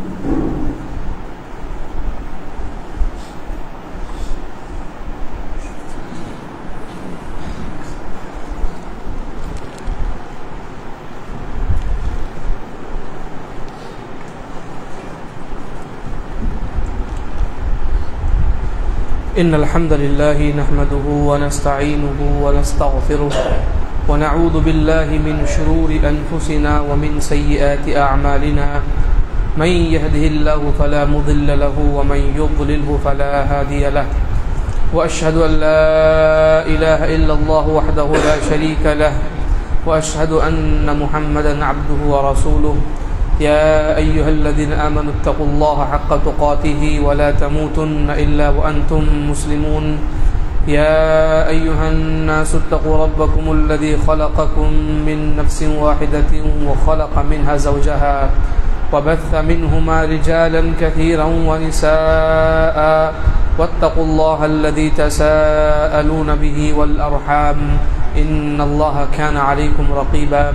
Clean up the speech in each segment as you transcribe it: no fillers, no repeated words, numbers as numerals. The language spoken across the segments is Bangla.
إن الحمد لله نحمده ونستعينه ونستغفره ونعوذ بالله من شرور أنفسنا ومن سيئات أعمالنا من يهده الله فلا مضل له ومن يضلله فلا هادي له وأشهد أن لا إله إلا الله وحده لا شريك له وأشهد أن محمدا عبده ورسوله يا أيها الذين آمنوا اتقوا الله حق تقاته ولا تموتن إلا وأنتم مسلمون يا أيها الناس اتقوا ربكم الذي خلقكم من نفس واحدة وخلق منها زوجها وبث منهما رجالا كثيرا ونساء واتقوا الله الذي تساءلون به والأرحام إن الله كان عليكم رقيبا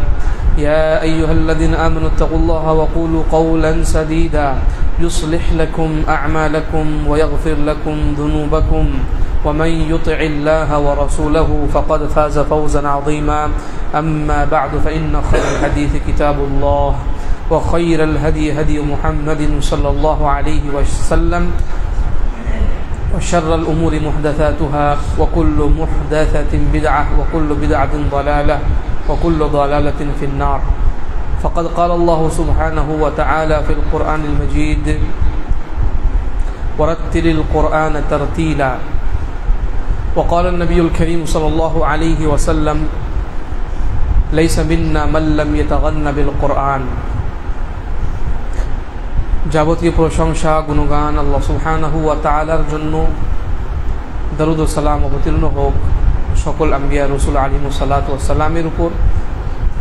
يا أيها الذين آمنوا اتقوا الله وقولوا قولا سديدا يصلح لكم أعمالكم ويغفر لكم ذنوبكم ومن يطع الله ورسوله فقد فاز فوزا عظيما أما بعد فإن خير الحديث كتاب الله وخير الهدي هدي محمد صلى الله عليه وسلم وشر الأمور محدثاتها وكل محدثة بدعة وكل بدعة ضلالة وكل ضلالة في النار فقد قال الله سبحانه وتعالى في القرآن المجيد ورتل القرآن ترتيلا وقال النبي الكريم صلى الله عليه وسلم ليس منا من لم يتغن بالقرآن যাবতীয় প্রশংসা গুণগান আল্লাহ সুবহানাহু ওয়া তাআলার জন্য দরুদ ও সালাম অবতীর্ণ হোক সকল আম্বিয়া রাসূল আলাইহিমুস সালাতু ওয়াস সালামের উপর,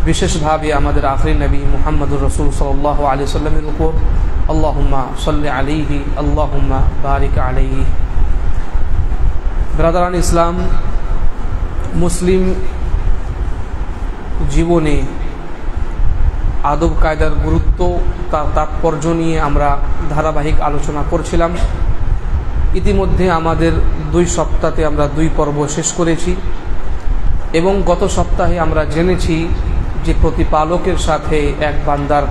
বিশেষভাবে আমাদের আখিরি নবী মুহাম্মদুর রাসূল সাল্লাল্লাহু আলাইহি ওয়াসাল্লামের উপর। আল্লাহুম্মা সাল্লি আলাইহি আল্লাহুম্মা বারিক আলাইহি। ব্রাদারান ইসলাম, মুসলিম জীবনে আদব কায়দার গুরুত্ব, তার তাৎপর্য নিয়ে আমরা ধারাবাহিক আলোচনা করছিলাম। ইতিমধ্যে আমাদের 2 সপ্তাহে আমরা 2 পর্ব শেষ করেছি এবং গত সপ্তাহে আমরা জেনেছি যে প্রতিপালকের সাথে এক বান্দার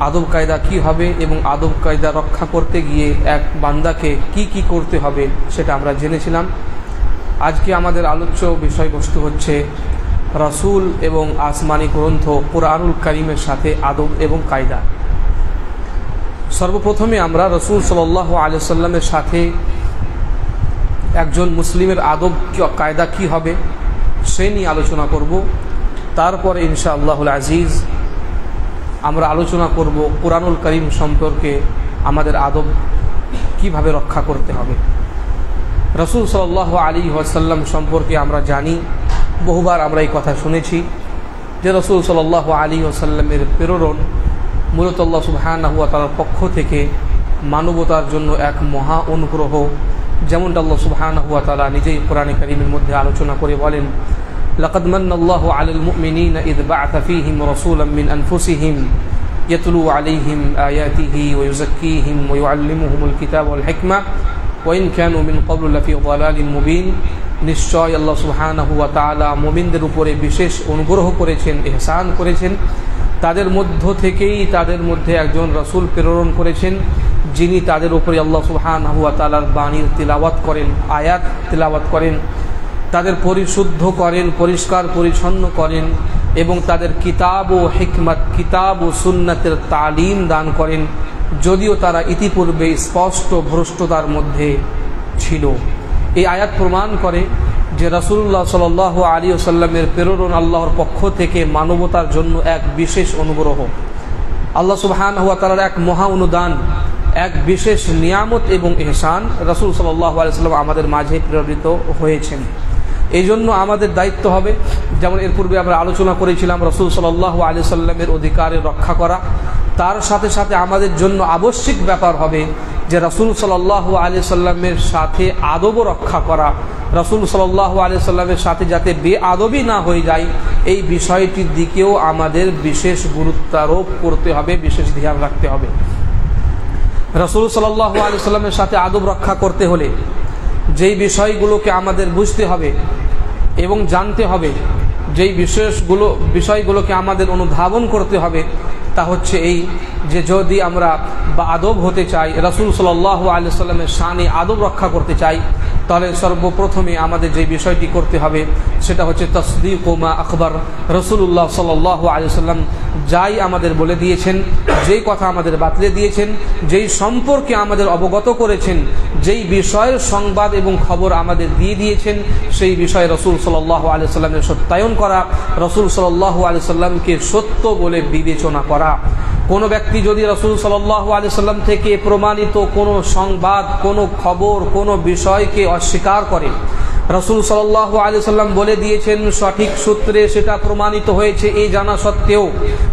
আদব কায়দা কী হবে এবং আদব কায়দা রক্ষা করতে গিয়ে এক বান্দাকে কি করতে হবে সেটা আমরা জেনেছিলাম। আজকে আমাদের আলোচ্য বিষয়বস্তু হচ্ছে রাসূল এবং আসমানি গ্রন্থ কুরআনুল কারীমের সাথে আদব এবং কায়দা। সর্বপ্রথমে আমরা রাসূল সাল্লাল্লাহু আলাইহি ওয়াসাল্লামের সাথে একজন মুসলিমের আদব কায়দা কি হবে সে নিয়ে আলোচনা করব। তারপরে ইনশাআল্লাহুল আজিজ আমরা আলোচনা করব কুরআনুল কারীম সম্পর্কে আমাদের আদব কিভাবে রক্ষা করতে হবে। রাসূল সাল্লাল্লাহু আলাইহি ওয়াসাল্লাম সম্পর্কে আমরা জানি, বহুবার আমরা এই কথা শুনেছি যে রাসূল সাল্লাল্লাহু আলাইহি ওয়াসাল্লামের প্রেরণ মূলত আল্লাহ সুবহানাহু ওয়া তাআলার পক্ষ থেকে মানবতার জন্য এক মহা অনুগ্রহ। যেমনটা আল্লাহ সুবহানাহু ওয়া তাআলা নিজেই কোরআনে কারীমের মধ্যে আলোচনা করে বলেন, লাকাদ মান্নাল্লাহু আলাল মুমিনিনা ইয বা'আথা ফীহিম রাসূলাম মিন আনফুসিহিম ইয়াতলু আলাইহিম আয়াতিহি ওয়া ইউযাক্কিহিম ওয়া ইউআল্লিমুহুমুল কিতাবা ওয়াল হিকমা ওয়া ইন কানু মিন ক্বাবলু লাফি যালালিন মুবিন। নিশ্চয় আল্লাহ সুবহানাহু ওয়া তাআলা মুমিনদের উপরে বিশেষ অনুগ্রহ করেছেন, ইহসান করেছেন। তাদের মধ্য থেকেই তাদের মধ্যে একজন রাসূল প্রেরণ করেছেন যিনি তাদের উপরে আল্লাহ সুবহানাহু ওয়া তাআলার বাণীর তিলাওয়াত করেন, আয়াত তিলাওয়াত করেন, তাদের পরিশুদ্ধ করেন, পরিষ্কার পরিচ্ছন্ন করেন এবং তাদের কিতাব ও হিকমত, কিতাব ও সুন্নাতের তালিম দান করেন, যদিও তারা ইতিপূর্বে স্পষ্ট ভ্রষ্টতার মধ্যে ছিল। এই আয়াত প্রমাণ করে যে রাসূলুল্লাহ সাল্লাল্লাহু আলাইহি ওয়াসাল্লামের প্রেরণ আল্লাহর পক্ষ থেকে মানবতার জন্য এক বিশেষ অনুগ্রহ, আল্লাহ সুবহানাহু ওয়া তাআলার এক মহা অনুদান, এক বিশেষ নিয়ামত এবং ইহসান। রাসূল সাল্লাল্লাহু আলাইহি ওয়াসাল্লাম আমাদের মাঝে প্রেরিত হয়েছেন। এই জন্য আমাদের দায়িত্ব হবে, যেমন এর পূর্বে আমরা আলোচনা করেছিলাম, রাসূল সাল্লাল্লাহু আলাইহি ওয়াসাল্লামের অধিকারের রক্ষা করা। তার সাথে সাথে আমাদের জন্য আবশ্যিক ব্যাপার হবে যে রাসূল সাল্লাল্লাহু আলাইহি সাল্লামের সাথে আদব রক্ষা করা, রাসূল সাল্লাল্লাহু আলাইহি সাল্লামের সাথে যাতে বেআদবি না হয়ে যায়, এই বিষয়টির দিকেও আমাদের বিশেষ গুরুত্ব আরোপ করতে হবে, বিশেষ ধ্যান রাখতে হবে। রাসূল সাল্লাল্লাহু আলাইহি সাল্লামের সাথে আদব রক্ষা করতে হলে যেই বিষয়গুলোকে আমাদের বুঝতে হবে এবং জানতে হবে, যেই বিষয়গুলোকে আমাদের অনুধাবন করতে হবে, তা হচ্ছে এই যে যদি আমরা আদব হতে চাই, রাসূল সাল্লাল্লাহু আলাইহি সাল্লামের শানে আদব রক্ষা করতে চাই, তাহলে সর্বপ্রথমে আমাদের যে বিষয়টি করতে হবে সেটা হচ্ছে তাসদীক মা আখবার। রাসূলুল্লাহ সাল্লাল্লাহু আলাইহি সাল্লাম যাই আমাদের বলে দিয়েছেন, যেই কথা আমাদের বাতলে দিয়েছেন, যেই সম্পর্কে আমাদের অবগত করেছেন, যেই বিষয়ের সংবাদ এবং খবর আমাদের দিয়ে দিয়েছেন, সেই বিষয়ে রাসূল সাল্লাল্লাহু আলাইহি সাল্লামের সত্যায়ন করা, রাসূল সাল্লাল্লাহু আলাইহি সাল্লামকে সত্য বলে বিবেচনা করা। কোনো ব্যক্তি যদি রাসূল সাল্লাল্লাহু আলাইহি সাল্লাম থেকে প্রমাণিত কোনো সংবাদ, কোনো খবর, কোনো বিষয়কে অস্বীকার করে, রাসূল সাল্লাল্লাহু আলাইহি সাল্লাম বলে দিয়েছেন সঠিক সূত্রে সেটা প্রমাণিত হয়েছে এই জানা সত্ত্বেও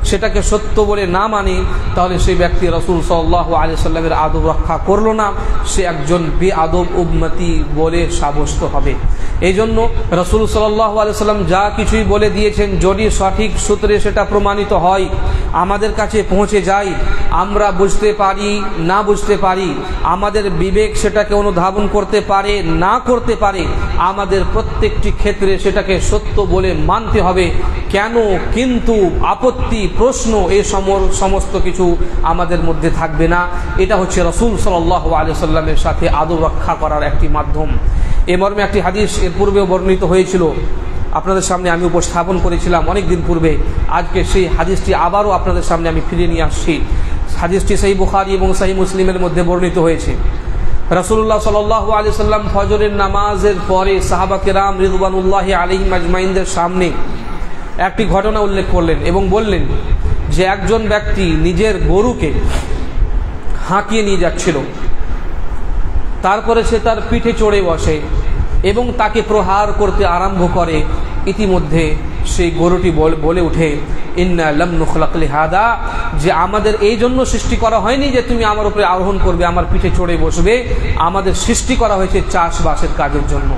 সেটাকে সত্য বলে না মানে, তাহলে সেই ব্যক্তি রাসূল সাল্লাল্লাহু আলাইহি সাল্লামের আদব রক্ষা করলো না, সে একজন বেআদব উম্মতি বলে সাব্যস্ত হবে। এই জন্য রাসূল সাল্লাল্লাহু আলাইহি সাল্লাম যা কিছুই বলে দিয়েছেন, যদি সঠিক সূত্রে সেটা প্রমাণিত হয়, আমাদের কাছে পৌঁছে যায়, আমরা বুঝতে পারি না বুঝতে পারি, আমাদের বিবেক সেটাকে অনুধাবন করতে পারে না করতে পারে, আমাদের প্রত্যেকটি ক্ষেত্রে সেটাকে সত্য বলে মানতে হবে। কেন, কিন্তু, আপত্তি, প্রশ্ন এই সমস্ত কিছু আমাদের মধ্যে থাকবে না। এটা হচ্ছে রাসূল সাল্লাল্লাহু আলাইহি সাল্লামের সাথে আদব রক্ষা করার একটি মাধ্যম। এ মর্মে একটি হাদিস এর পূর্বেও বর্ণিত হয়েছিল, আপনাদের সামনে আমি উপস্থাপন করেছিলাম অনেক দিন পূর্বে। আজকে সেই হাদিসটি আবারও আপনাদের সামনে আমি ফিরে নিয়ে আসছি। হাদিসটি সহিহ বুখারী এবং সহিহ মুসলিমের মধ্যে বর্ণিত হয়েছে। রাসূলুল্লাহ সাল্লাল্লাহু আলাইহি সাল্লাম ফজরের নামাজের পরে সাহাবা কেরাম রিদওয়ানুল্লাহি আলাইহিম আজমাইনদের সামনে একটি ঘটনা উল্লেখ করলেন এবং বললেন যে একজন ব্যক্তি নিজের গরুকে হাঁকিয়ে নিয়ে যাচ্ছিল, তারপরে সে তার পিঠে চড়ে বসে এবং তাকে প্রহার করতে আরম্ভ করে। ইতিমধ্যে সেই গরুটি বলে উঠে, ইন্না লাম নুখলাক লিহাদা, যে আমাদের এই জন্য সৃষ্টি করা হয়নি যে তুমি আমার উপরে আরোহণ করবে, আমার পিঠে চড়ে বসবে, আমাদের সৃষ্টি করা হয়েছে চাষবাসের কাজের জন্য।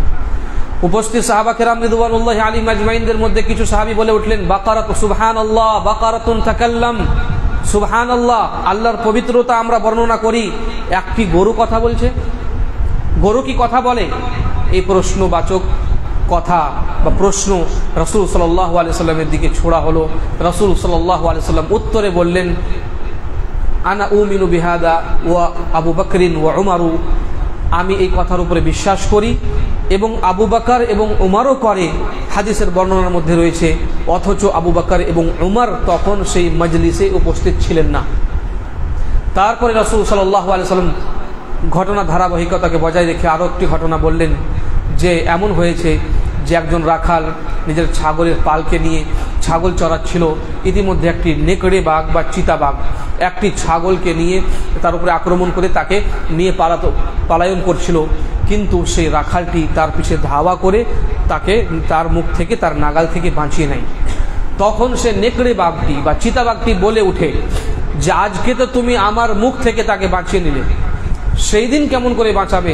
উপস্থিত সাহাবা কেরাম রিদওয়ানুল্লাহি আলাইহিম আজমাইনদের মধ্যে কিছু সাহাবী বলে উঠলেন, বাকারাত সুবহানাল্লাহ বাকারাতুন তাকাল্লাম, সুবহানাল্লাহ, আল্লাহর পবিত্রতা আমরা বর্ণনা করি, একটি গরু কথা বলছে। গরু কি কথা বলে? এই প্রশ্নবাচক কথা বা প্রশ্ন রাসূল সাল্লাল্লাহু আলাইহি সাল্লামের দিকে ছোড়া হলো। রাসূল সাল্লাল্লাহু আলাইহি সাল্লাম উত্তরে বললেন, আনা উমিনু বিহাদা ওয়া আবু বকরিন ওয়া উমারু, আমি এই কথার উপরে বিশ্বাস করি এবং আবু বকর এবং উমরও করে। হাদিসের বর্ণনার মধ্যে রয়েছে, অথচ আবু বকর এবং উমর তখন সেই মজলিসে উপস্থিত ছিলেন না। তারপরে রাসূল সাল্লাল্লাহু আলাইহি সাল্লাম ঘটনা ধারাবাহিকতাকে বজায় রেখে আরও একটি ঘটনা বললেন যে এমন হয়েছে যে একজন রাখাল নিজের ছাগলের পালকে নিয়ে ছাগল চড়াচ্ছিল। ইতিমধ্যে একটি নেকড়ে বাঘ বা চিতাবাঘ একটি ছাগলকে নিয়ে তার উপরে আক্রমণ করে তাকে নিয়ে পলায়ন করছিল, কিন্তু সেই রাখালটি তার পিছে ধাওয়া করে তাকে তার মুখ থেকে, তার নাগাল থেকে বাঁচিয়ে নেয়। তখন সে নেকড়ে বাঘটি বা চিতাবাঘটি বলে উঠে যে আজকে তো তুমি আমার মুখ থেকে তাকে বাঁচিয়ে নিলে, সেই দিন কেমন করে বাঁচাবে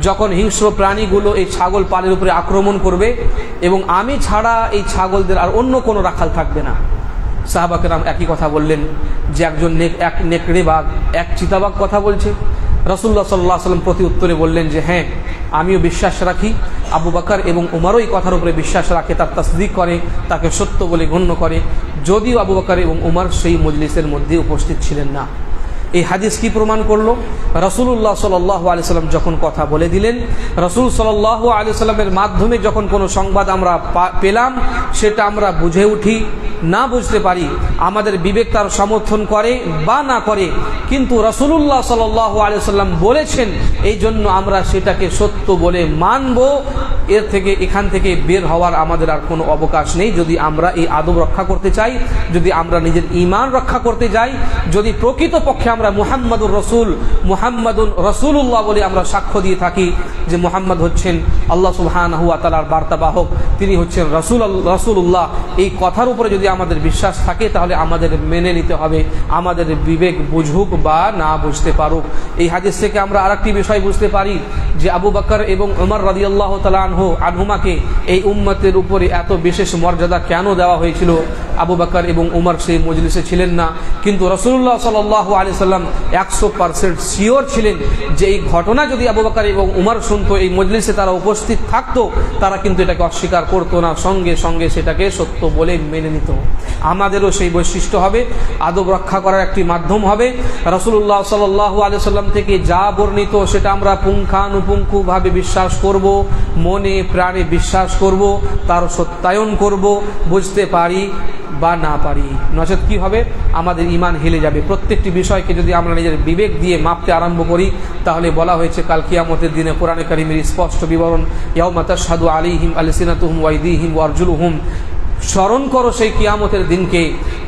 যখন হিংস্র প্রাণীগুলো এই ছাগল পালের উপরে আক্রমণ করবে এবং আমি ছাড়া এই ছাগলদের আর অন্য কোনো রাখাল থাকবে না। সাহাবা কেরাম একই কথা বললেন যে একজন এক নেকড়ে বাঘ এক চিতাবাঘ কথা বলছে। রাসূলুল্লাহ সাল্লাল্লাহু আলাইহি ওয়াসাল্লাম প্রতি উত্তরে বললেন যে হ্যাঁ, আমিও বিশ্বাস রাখি। আবু বকর এবং উমরও এই কথার উপরে বিশ্বাস রাখে, তার তাসদিক করে, তাকে সত্য বলে গণ্য করে, যদিও আবু বকর এবং উমর সেই মজলিসের মধ্যে উপস্থিত ছিলেন না। এই হাদিস কি প্রমাণ করলো? রাসূলুল্লাহ সাল্লাল্লাহু আলাইহি সাল্লাম যখন কথা বলে দিলেন, রাসূল সাল্লাল্লাহু আলাইহি সাল্লামের মাধ্যমে যখন কোনো সংবাদ আমরা পেলাম, সেটা আমরা বুঝে উঠি না বুঝতে পারি, আমাদের বিবেক তার সমর্থন করে বা না করে, কিন্তু রাসূলুল্লাহ সাল্লাল্লাহু আলাইহি সাল্লাম বলেছেন এই জন্য আমরা সেটাকে সত্য বলে মানব। এখান থেকে বের হওয়ার আমাদের আর কোনো অবকাশ নেই। যদি আমরা এই আদব রক্ষা করতে চাই, যদি আমরা নিজের ঈমান রক্ষা করতে যাই, যদি প্রকৃতপক্ষে আমরা মুহাম্মাদুর রাসূলুল্লাহ বলে আমরা সাক্ষ্য দিয়ে থাকি যে মুহাম্মদ হচ্ছেন আল্লাহ সুবহানাহু ওয়া তাআলার বার্তাবাহক, তিনি হচ্ছেন রাসূলুল্লাহ। এই কথার উপরে যদি আমাদের বিশ্বাস থাকে তাহলে আমাদের মেনে নিতে হবে, আমাদের বিবেক বুঝুক বা না বুঝতে পারুক। এই হাদিস থেকে আমরা আরেকটি বিষয় বুঝতে পারি যে আবু বকর এবং ওমর রাদিয়াল্লাহু তাআলা আনহুমাকে এই উম্মতের উপরে এত বিশেষ মর্যাদা কেন দেওয়া হয়েছিল। আবু বকর এবং ওমর সেই মজলিসে ছিলেন না, কিন্তু রাসূলুল্লাহ সাল্লাল্লাহু আলাইহি সাল্লাম 100% শিওর ছিলেন যে এই ঘটনা যদি আবু বকর এবং ওমর শুনতো, এই মজলিসে তারা উপস্থিত থাকতো, তারা কিন্তু এটাকে অস্বীকার করতো না, সঙ্গে সঙ্গে সেটাকে সত্য বলে মেনে নিত। আমাদেরও সেই বৈশিষ্ট্য হবে, আদব রক্ষা করার একটি মাধ্যম হবে। রাসূলুল্লাহ সাল্লাল্লাহু আলাইহি সাল্লাম থেকে যা বর্ণিত সেটা আমরা পুঙ্খানুপুঙ্খভাবে বিশ্বাস করব, মনে প্রাণে বিশ্বাস করব, তার সত্যায়ন করব, বুঝতে পারি বা না পারি, নচেত কি হবে, আমাদের ঈমান হেলে যাবে। প্রত্যেকটি বিষয়কে যদি আমরা নিজের বিবেক দিয়ে মাপতে আরম্ভ করি তাহলে বলা হয়েছে কাল কিয়ামতের দিনে কোরআনে কারীমের স্পষ্ট বিবরণ, ইয়াউমা তাশহাদু আলাইহিম আলসিনাতুহুম ওয়া আইদিহিম ওয়া আরজুলুহুম। স্মরণ করো সেই কিয়ামতের দিনকে,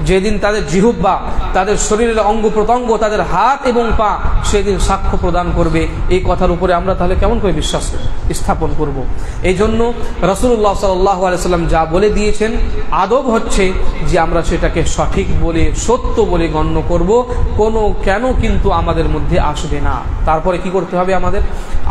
যেদিন তাদের জিহ্বা, তাদের শরীরের অঙ্গ প্রত্যঙ্গ, তাদের হাত এবং পা সেদিন সাক্ষ্য প্রদান করবে। এই কথার উপরে আমরা তাহলে কেমন করে বিশ্বাস স্থাপন করব? এই জন্য রাসূলুল্লাহ সাল্লাল্লাহু আলাইহি সাল্লাম যা বলে দিয়েছেন, আদব হচ্ছে যে আমরা সেটাকে সঠিক বলে সত্য বলে গণ্য করব, কোনো কেন কিন্তু আমাদের মধ্যে আসবে না। তারপরে কি করতে হবে আমাদের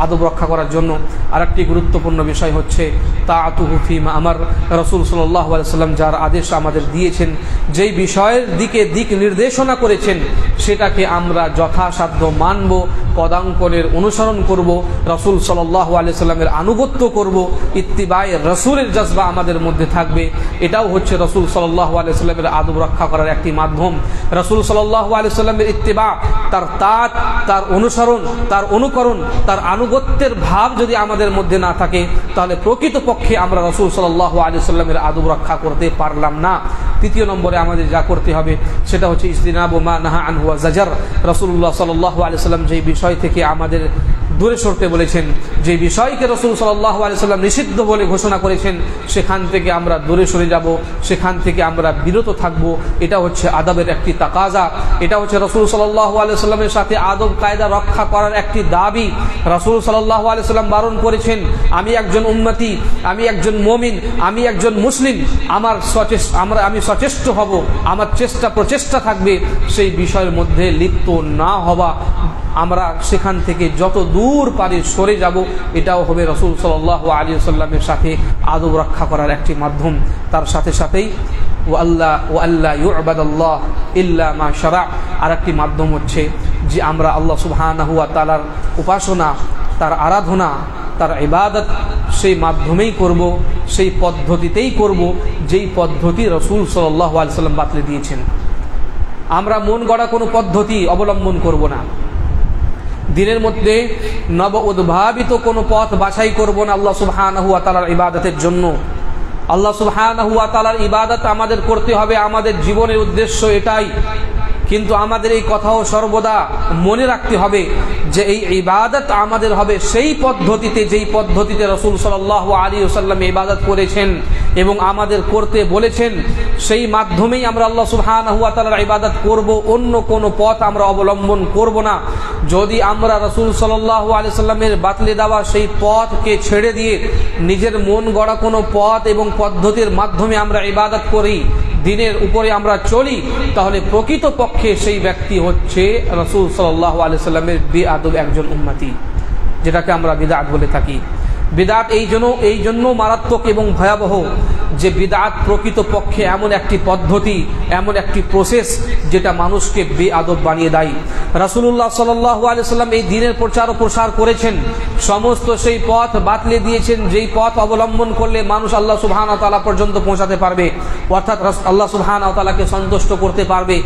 আদব রক্ষা করার জন্য? আরেকটি গুরুত্বপূর্ণ বিষয় হচ্ছে তাআতুহু ফীমা আমার। রাসূল সাল্লাল্লাহু আলাইহি সাল্লাম যার আদেশ আমাদের দিয়েছেন, যেই বিষয়ের দিকে দিক নির্দেশনা করেছেন, সেটাকে আমরা যথাসাধ্য মানব, পদাঙ্কনের অনুসরণ করব, রাসূল সাল্লাল্লাহু আলাইহি সাল্লামের আনুগত্য করব, ইত্তিবায়ে রাসূলের জজবা আমাদের মধ্যে থাকবে। এটাও হচ্ছে রাসূল সাল্লাল্লাহু আলাইহি সাল্লামের আদব রক্ষা করার একটি মাধ্যম। রাসূল সাল্লাল্লাহু আলাইহি সাল্লামের ইত্তিবা, তার তাআত, তার অনুসরণ, তার অনুকরণ, তার আনুগত্যের ভাব যদি আমাদের মধ্যে না থাকে তাহলে প্রকৃতপক্ষে আমরা রাসূল সাল্লাল্লাহু আলাইহি সাল্লামের আদব রক্ষা করতে পারলাম না। তৃতীয় নম্বরে আমাদের যা করতে হবে সেটা হচ্ছে ইজতিনাবু মা নাহা আনহু ওয়া জাজার। রাসূলুল্লাহ সাল্লাল্লাহু আলাইহি সাল্লাম যেই বিষয় থেকে আমাদের দূরে সরতে বলেছেন, যে বিষয়কে রাসূল সাল্লাল্লাহু আলাইহি সাল্লাম নিষিদ্ধ বলে ঘোষণা করেছেন, সেখান থেকে আমরা দূরে সরে যাব, সেখান থেকে আমরা বিরত থাকব। এটা হচ্ছে আদবের একটি তাকাজা, এটা হচ্ছে রাসূল সাল্লাল্লাহু আলাইহি সাল্লামের সাথে আদব কায়দা রক্ষা করার একটি দাবি। রাসূল সাল্লাল্লাহু আলাইহি সাল্লাম বারণ করেছেন, আমি একজন উম্মতি, আমি একজন মুমিন, আমি একজন মুসলিম, আমি সচেষ্ট হব, আমার প্রচেষ্টা থাকবে সেই বিষয়ের মধ্যে লিপ্ত না হওয়া। আমরা সেখান থেকে যত দূর পারি সরে যাব, এটাও হবে রাসূল সাল্লাল্লাহু আলাইহি ওয়াসাল্লামের সাথে আদব রক্ষা করার একটি মাধ্যম। তার সাথে সাথেই ওয়াল্লা ইউবাদাল্লাহ ইল্লা মা শারা, আর একটি মাধ্যম হচ্ছে যে আমরা আল্লাহ সুবহানাহু ওয়া তাআলার উপাসনা, তার আরাধনা, তার ইবাদত সেই মাধ্যমেই করব, সেই পদ্ধতিতেই করব যেই পদ্ধতি রাসূল সাল্লাল্লাহু আলাইহি ওয়াসাল্লাম বাতলে দিয়েছেন। আমরা মন গড়া কোনো পদ্ধতি অবলম্বন করব না, দিনের মধ্যে নব উদ্ভাবিত কোনো পথ বাছাই করব না আল্লাহ সুবহানাহু ওয়া তাআলার ইবাদতের জন্য। আল্লাহ সুবহানাহু ওয়া তাআলার ইবাদত আমাদের করতে হবে, আমাদের জীবনের উদ্দেশ্য এটাই। কিন্তু আমাদের এই কথাও সর্বদা মনে রাখতে হবে যে এই ইবাদত আমাদের হবে সেই পদ্ধতিতে, যেই পদ্ধতিতে রাসূল সাল্লাল্লাহু আলাইহি ওয়াসাল্লাম ইবাদত করেছেন এবং আমাদের করতে বলেছেন, সেই মাধ্যমেই আমরা আল্লাহ সুবহানাহু ওয়া তাআলার ইবাদত করব, অন্য কোনো পথ আমরা অবলম্বন করব না। যদি আমরা রাসূল সাল্লাল্লাহু আলাইহি ওয়াসাল্লামের বাতলে দেওয়া সেই পথকে ছেড়ে দিয়ে নিজের মন গড়া কোনো পথ এবং পদ্ধতির মাধ্যমে আমরা ইবাদত করি, দিনের উপরে আমরা চলি, তাহলে প্রকৃতপক্ষে সেই ব্যক্তি হচ্ছে রাসূল সাল্লাল্লাহু আলাইহি ওয়াসাল্লামের বেআদব একজন উম্মতি, যেটাকে আমরা বিদআত বলে থাকি। বিদআত এই জন্য মারাত্মক এবং ভয়াবহ যে বিদআত প্রকৃতপক্ষে এমন একটি পদ্ধতি, এমন একটি প্রসেস যেটা মানুষকে বেআদব বানিয়ে দেয়। রাসূলুল্লাহ সাল্লাল্লাহু আলাইহি ওয়াসাল্লাম এই দ্বীনের প্রচার ও প্রসার করেছেন, সমস্ত সেই পথ বাতলে দিয়েছেন যেই পথ অবলম্বন করলে মানুষ আল্লাহ সুবহানাহু ওয়া তাআলা পর্যন্ত পৌঁছাতে পারবে, অর্থাৎ আল্লাহ সুবহানাহু ওয়া তাআলাকে সন্তুষ্ট করতে পারবে,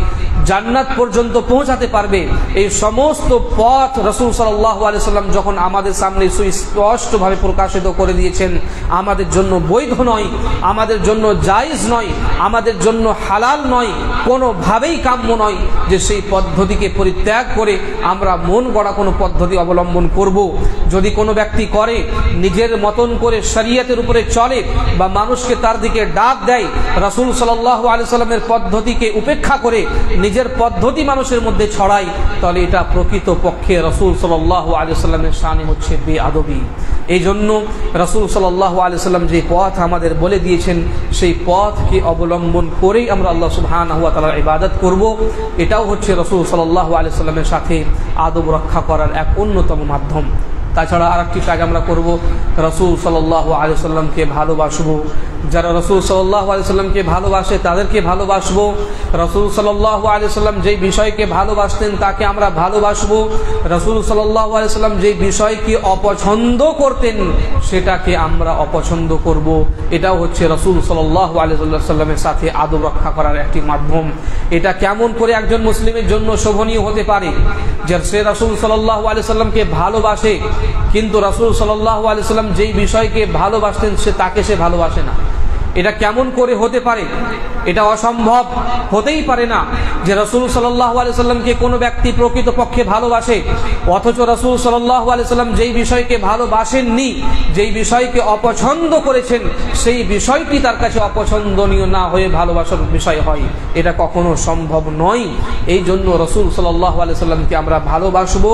জান্নাত পর্যন্ত পৌঁছাতে পারবে। এই সমস্ত পথ রাসূল সাল্লাল্লাহু আলাইহি ওয়াসাল্লাম যখন আমাদের সামনে সুস্পষ্টভাবে প্রকাশিত করে দিয়েছেন, আমাদের জন্য বৈধ নয়, আমাদের জন্য জায়েজ নয়, আমাদের জন্য হালাল নয়, কোনোভাবেই কাম্য নয় যে সেই পদ্ধতিকে পরিত্যাগ করে আমরা মন গড়া কোনো পদ্ধতি অবলম্বন করব। যদি কোনো ব্যক্তি করে, নিজের মতন করে শরীয়তের উপরে চলে বা মানুষকে তার দিকে ডাক দেয়, রাসূল সাল্লাল্লাহু আলাইহি ওয়াসাল্লামের পদ্ধতিকে উপেক্ষা করে নিজের নিজের পদ্ধতি মানুষের মধ্যে ছড়াই, তাহলে এটা প্রকৃত পক্ষে রাসূল সাল্লাল্লাহু আলাইহি ওয়াসাল্লামের শানে হচ্ছে বেআদবি। এই জন্য রাসূল সাল্লাল্লাহু আলাইহি ওয়াসাল্লাম যে পথ আমাদের বলে দিয়েছেন, সেই পথকে অবলম্বন করেই আমরা আল্লাহ সুবহানাহু ওয়া তাআলার ইবাদত করব। এটাও হচ্ছে রাসূল সাল্লাল্লাহু আলাইহি ওয়াসাল্লামের সাথে আদব রক্ষা করার এক অন্যতম মাধ্যম। তাছাড়া আরেকটি কাজ আমরা করব, রাসূল সাল্লাল্লাহু আলাইহি ওয়াসাল্লামকে ভালোবাসবো। যারা রাসূল সাল্লাল্লাহু আলাইহি ওয়াসাল্লামকে ভালোবাসে তাদেরকে ভালোবাসবো। রাসূল সাল্লাল্লাহু আলাইহি ওয়াসাল্লাম যেই বিষয়কে ভালোবাসতেন তাকে আমরা ভালোবাসবো। রাসূল সাল্লাল্লাহু আলাইহি ওয়াসাল্লাম যেই বিষয়কে অপছন্দ করতেন সেটাকে আমরা অপছন্দ করব। এটাও হচ্ছে রাসূল সাল্লাল্লাহু আলাইহি ওয়াসাল্লামের সাথে আদব রক্ষা করার একটি মাধ্যম। এটা কেমন করে একজন মুসলিমের জন্য শোভনীয় হতে পারে যে সে রাসূল সাল্লাল্লাহু আলাইহি ওয়াসাল্লামকে ভালোবাসে, কিন্তু রাসূল সাল্লাল্লাহু আলাইহি ওয়াসাল্লাম যেই বিষয়কে ভালোবাসতেন তাকে সে ভালোবাসে না। এটা কেমন করে হতে পারে? এটা অসম্ভব, হতেই পারে না যে রাসূল সাল্লাল্লাহু আলাইহি ওয়াসাল্লামকে কোনো ব্যক্তি প্রকৃতপক্ষে ভালোবাসে, অথচ রাসূল সাল্লাল্লাহু আলাইহি ওয়াসাল্লাম যেই বিষয়কে ভালোবাসেননি, যেই বিষয়কে অপছন্দ করেছেন, সেই বিষয়টি তার কাছে অপছন্দনীয় না হয়ে ভালোবাসার বিষয় হয়। এটা কখনো সম্ভব নয়। এই জন্য রাসূল সাল্লাল্লাহু আলাইহি ওয়াসাল্লামকে আমরা ভালোবাসবো,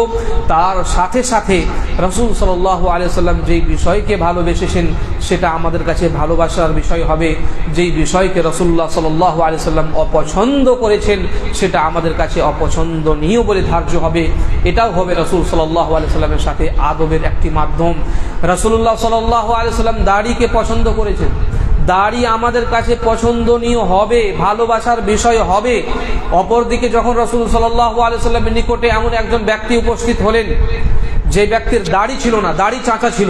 তার সাথে সাথে রাসূল সাল্লাল্লাহু আলাইহি ওয়াসাল্লাম যেই বিষয়কে ভালোবেসেছেন সেটা আমাদের কাছে ভালোবাসার বিষয় হবে। যেই বিষয়কে রাসূলুল্লাহ সাল্লাল্লাহু আলাইহি ওয়াসাল্লাম অপছন্দ করেছেন সেটা আমাদের কাছে অপছন্দনীয় বলে ধার্য হবে। এটাও হবে রাসূল সাল্লাল্লাহু আলাইহি ওয়াসাল্লামের সাথে আদবের একটি মাধ্যম। রাসূলুল্লাহ সাল্লাল্লাহু আলাইহি ওয়াসাল্লাম দাড়িকে পছন্দ করেছেন, দাড়ি আমাদের কাছে পছন্দনীয় হবে, ভালোবাসার বিষয় হবে। অপরদিকে যখন রাসূল সাল্লাল্লাহু আলাইহি ওয়াসাল্লামের নিকটে এমন একজন ব্যক্তি উপস্থিত হলেন যে ব্যক্তির দাড়ি ছিল না, দাড়ি চাঁচা ছিল,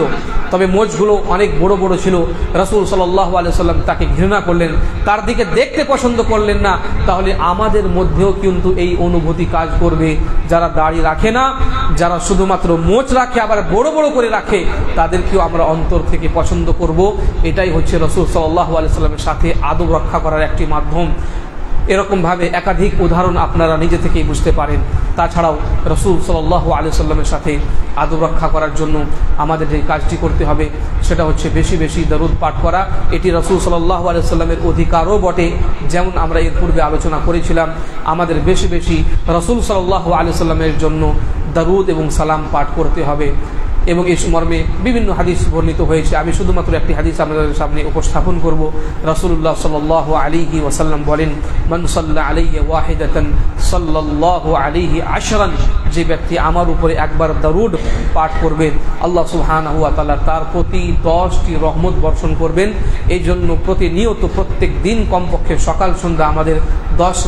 তবে মোচগুলো অনেক বড় বড় ছিল, রাসূল সাল্লাল্লাহু আলাইহি ওয়াসাল্লাম তাকে ঘৃণা করলেন, তার দিকে দেখতে পছন্দ করলেন না। তাহলে আমাদের মধ্যেও কিন্তু এই অনুভূতি কাজ করবে। যারা দাড়ি রাখে না, যারা শুধুমাত্র মোচ রাখে আবার বড় বড় করে রাখে, তাদেরকেও আমরা অন্তর থেকে পছন্দ করব। এটাই হচ্ছে রাসূল সাল্লাল্লাহু আলাইহি ওয়াসাল্লামের সাথে আদব রক্ষা করার একটি মাধ্যম। এরকমভাবে একাধিক উদাহরণ আপনারা নিজে থেকেই বুঝতে পারেন। তাছাড়াও রাসূল সাল্লাল্লাহু আলাইহি ওয়াসাল্লামের সাথে আদব রক্ষা করার জন্য আমাদের যে কাজটি করতে হবে সেটা হচ্ছে বেশি বেশি দরুদ পাঠ করা। এটি রাসূল সাল্লাল্লাহু আলাইহি ওয়াসাল্লামের অধিকারও বটে। যেমন আমরা এর পূর্বে আলোচনা করেছিলাম, আমাদের বেশি বেশি রাসূল সাল্লাল্লাহু আলাইহি ওয়াসাল্লামের জন্য দরুদ এবং সালাম পাঠ করতে হবে। এবং এই মর্মে বিভিন্ন হাদিস বর্ণিত হয়েছে। আমি শুধুমাত্র একটি হাদিস আপনাদের সামনে উপস্থাপন করব। রাসূলুল্লাহ সাল্লাল্লাহু আলাইহি ওয়াসাল্লাম বলেন, মান সাল্লা আলাইহি ওয়াহিদাতান সাল্লাল্লাহু আলাইহি আশরান, যে ব্যক্তি আমার উপরে একবার দরুদ পাঠ করবেন আল্লাহ সুবহানাহু ওয়া তাআলা তার প্রতি 10টি রহমত বর্ষণ করবেন। এই জন্য প্রতিনিয়ত প্রত্যেক দিন কমপক্ষে সকাল সন্ধ্যা আমাদের 10